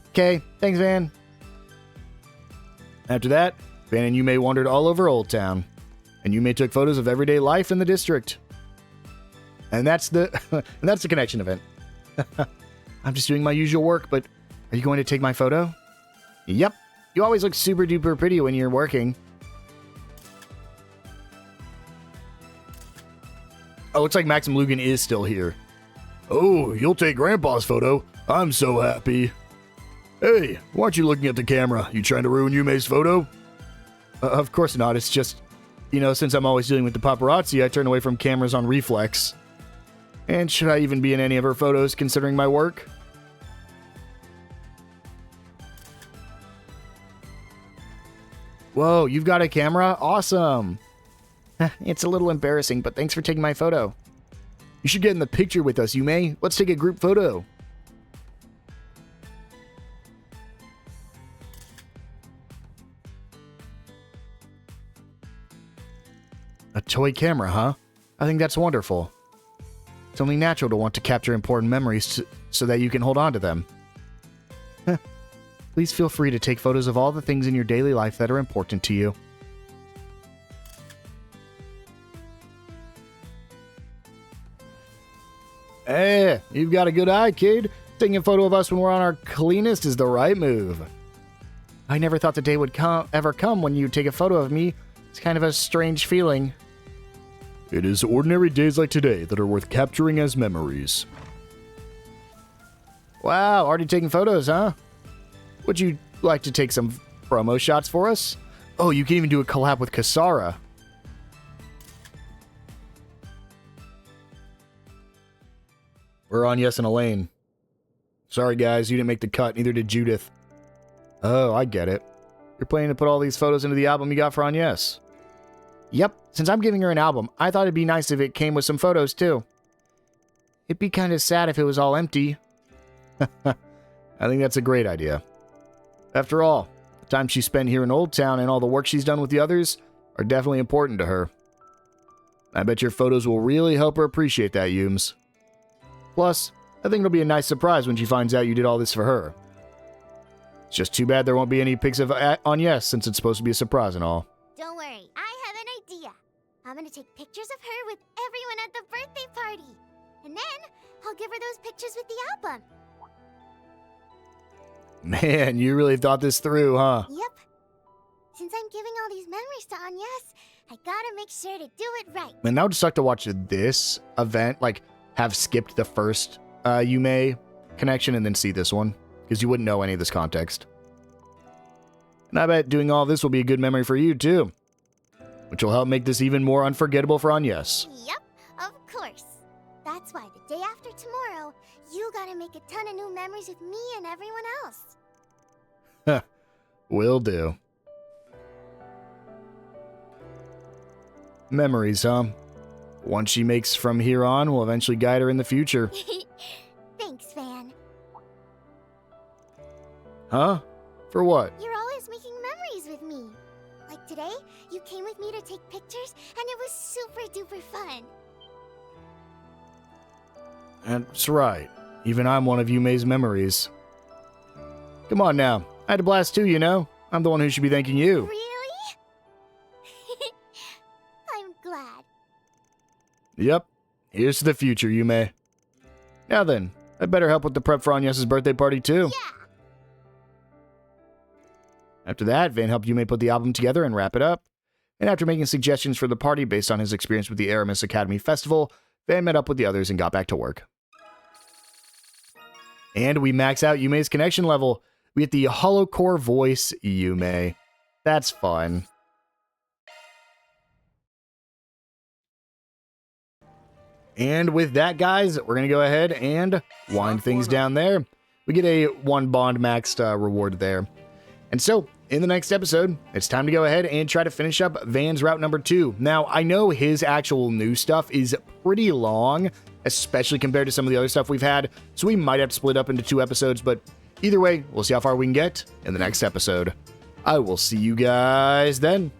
Okay, thanks Van. After that, Van and Yume wandered all over Old Town, and Yume took photos of everyday life in the district. And that's the connection event. I'm just doing my usual work, but are you going to take my photo? Yep. You always look super duper pretty when you're working. Oh, looks like Maxim Lugan is still here. Oh, you'll take Grandpa's photo? I'm so happy. Hey, why aren't you looking at the camera? You trying to ruin Yume's photo? Of course not. It's just, you know, since I'm always dealing with the paparazzi, I turn away from cameras on reflex. And should I even be in any of her photos considering my work? Whoa, you've got a camera? Awesome. It's a little embarrassing, but thanks for taking my photo. You should get in the picture with us, Yume. Let's take a group photo. A toy camera, huh? I think that's wonderful. It's only natural to want to capture important memories so that you can hold on to them. Please feel free to take photos of all the things in your daily life that are important to you. Hey, you've got a good eye, kid. Taking a photo of us when we're on our cleanest is the right move. I never thought the day would ever come when you take a photo of me. It's kind of a strange feeling. It is ordinary days like today that are worth capturing as memories. Wow, already taking photos, huh? Would you like to take some promo shots for us? Oh, you can even do a collab with Kasara. We're on Yes and Elaine. Sorry guys, you didn't make the cut, neither did Judith. Oh, I get it. You're planning to put all these photos into the album you got for On Yes. Yep, since I'm giving her an album, I thought it'd be nice if it came with some photos too. It'd be kind of sad if it was all empty. I think that's a great idea. After all, the time she spent here in Old Town and all the work she's done with the others are definitely important to her. I bet your photos will really help her appreciate that, Yumes. Plus, I think it'll be a nice surprise when she finds out you did all this for her. It's just too bad there won't be any pics of On Yes since it's supposed to be a surprise and all. Don't worry, I have an idea. I'm gonna take pictures of her with everyone at the birthday party. And then, I'll give her those pictures with the album. Man, you really thought this through, huh? Yep. Since I'm giving all these memories to On Yes, I gotta make sure to do it right. Man, that would suck to watch this event, like, have skipped the first Yume connection and then see this one, because you wouldn't know any of this context. And I bet doing all this will be a good memory for you, too, which will help make this even more unforgettable for On Yes. Yep, of course. That's why the day after tomorrow, you gotta make a ton of new memories with me and everyone else. Huh. Will do. Memories, huh? One she makes from here on will eventually guide her in the future. Thanks, Van. Huh? For what? You're always making memories with me. Like today, you came with me to take pictures, and it was super duper fun. That's right. Even I'm one of Yume's memories. Come on now. I had a blast too, you know? I'm the one who should be thanking you. Really? I'm glad. Yep. Here's to the future, Yume. Now then, I'd better help with the prep for On Yes' birthday party too. Yeah. After that, Van helped Yume put the album together and wrap it up. And after making suggestions for the party based on his experience with the Aramis Academy Festival, Van met up with the others and got back to work. And we max out Yume's connection level. We get the Hollow Core voice Yume. That's fun. And with that, guys, we're going to go ahead and wind things down there. We get a 1 bond maxed reward there. And so, in the next episode, it's time to go ahead and try to finish up Van's route number 2. Now, I know his actual new stuff is pretty long, especially compared to some of the other stuff we've had, so we might have to split up into 2 episodes, but either way, we'll see how far we can get in the next episode. I will see you guys then.